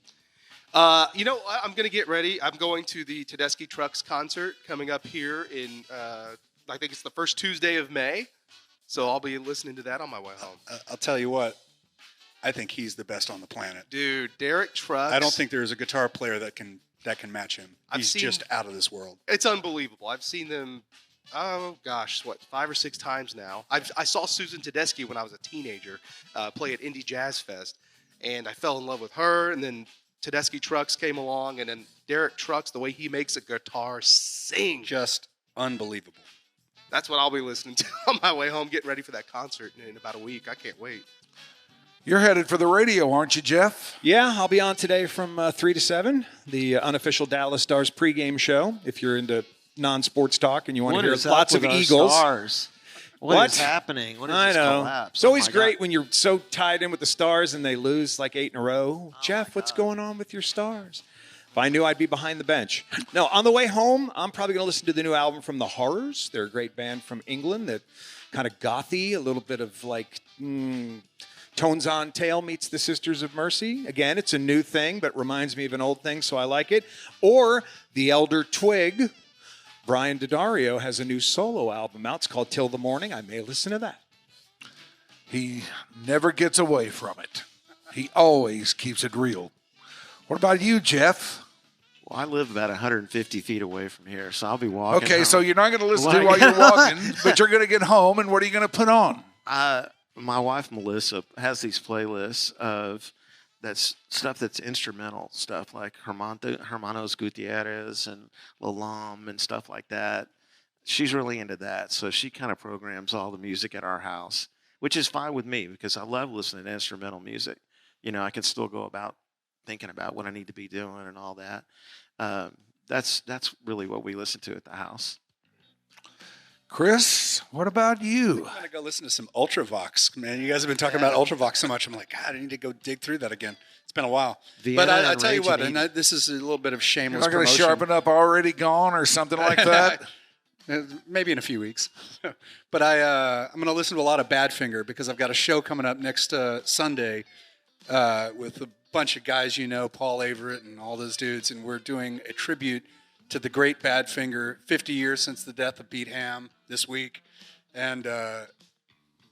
I'm going to get ready. I'm going to the Tedeschi Trucks concert coming up here in, I think it's the first Tuesday of May. So I'll be listening to that on my way home. I'll tell you what. I think he's the best on the planet. Dude, Derek Trucks. I don't think there's a guitar player that can match him. He's just out of this world. It's unbelievable. I've seen them, 5 or 6 times now. I saw Susan Tedeschi when I was a teenager play at Indie Jazz Fest, and I fell in love with her, and then Tedeschi Trucks came along, and then Derek Trucks, the way he makes a guitar sing. Just unbelievable. That's what I'll be listening to on my way home, getting ready for that concert in about a week. I can't wait. You're headed for the radio, aren't you, Jeff? Yeah, I'll be on today from 3 to 7, the unofficial Dallas Stars pregame show. If you're into non-sports talk and you want to hear lots of Eagles. Stars? What is happening? What is this collapse? It's always great when you're so tied in with the Stars and they lose like 8 in a row. Jeff, what's going on with your Stars? If I knew, I'd be behind the bench. No, on the way home, I'm probably going to listen to the new album from The Horrors. They're a great band from England that kind of gothy, a little bit of like Tones on Tail meets the Sisters of Mercy. Again, it's a new thing, but reminds me of an old thing, so I like it. Or The Elder Twig. Brian Daddario has a new solo album out. It's called Till the Morning. I may listen to that. He never gets away from it. He always keeps it real. What about you, Jeff? Well, I live about 150 feet away from here, so I'll be walking. Okay, home. So you're not going to listen to while you're walking, but you're going to get home, and what are you going to put on? My wife, Melissa, has these playlists of that's stuff that's instrumental stuff like Hermanos Gutierrez and Lalam and stuff like that. She's really into that, so she kind of programs all the music at our house, which is fine with me because I love listening to instrumental music. You know, I can still go about thinking about what I need to be doing and all that. That's really what we listen to at the house. Chris, what about you? I'm going to go listen to some Ultravox. Man, you guys have been talking about Ultravox so much. I'm like, God, I need to go dig through that again. It's been a while. Vienna, but I tell you what, and this is a little bit of shameless promotion. You're not going to sharpen up Already Gone or something like that? Maybe in a few weeks. But I'm going to listen to a lot of Badfinger because I've got a show coming up next Sunday with a bunch of guys you know, Paul Averett and all those dudes, and we're doing a tribute to the great Badfinger, 50 years since the death of Pete Ham this week. And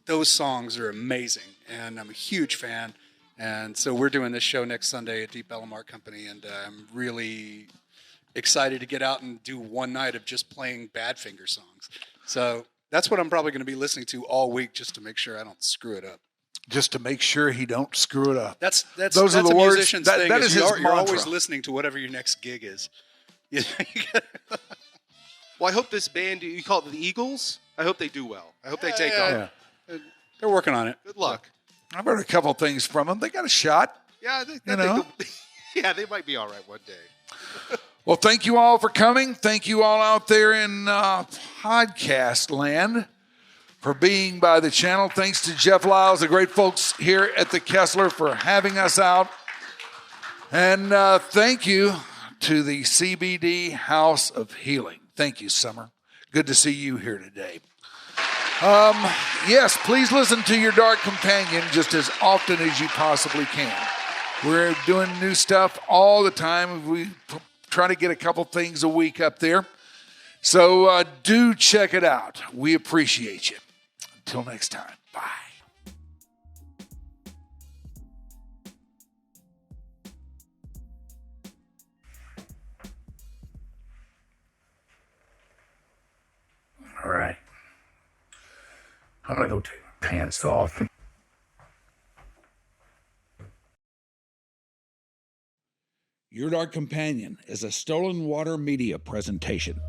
those songs are amazing, and I'm a huge fan. And so we're doing this show next Sunday at Deep Ellum Art Company, and I'm really excited to get out and do one night of just playing Badfinger songs. So that's what I'm probably going to be listening to all week just to make sure I don't screw it up. Just to make sure he don't screw it up. That's those are the a words. musician's that thing. Is his you're always listening to whatever your next gig is. Well, I hope this band, you call it the Eagles? I hope they do well. I hope they take off. They're working on it. Good luck. I've heard a couple things from them. They got a shot. Yeah, they might be all right one day. Well, thank you all for coming. Thank you all out there in podcast land for being by the channel. Thanks to Jeff Liles, the great folks here at the Kessler for having us out. And thank you to the CBD House of Healing. Thank you, Summer. Good to see you here today. Yes, please listen to your Dark Companion just as often as you possibly can. We're doing new stuff all the time. We try to get a couple things a week up there. So do check it out. We appreciate you. Until next time, bye. All right. I'm going to go take my pants off. Your Dark Companion is a Stolen Water Media presentation.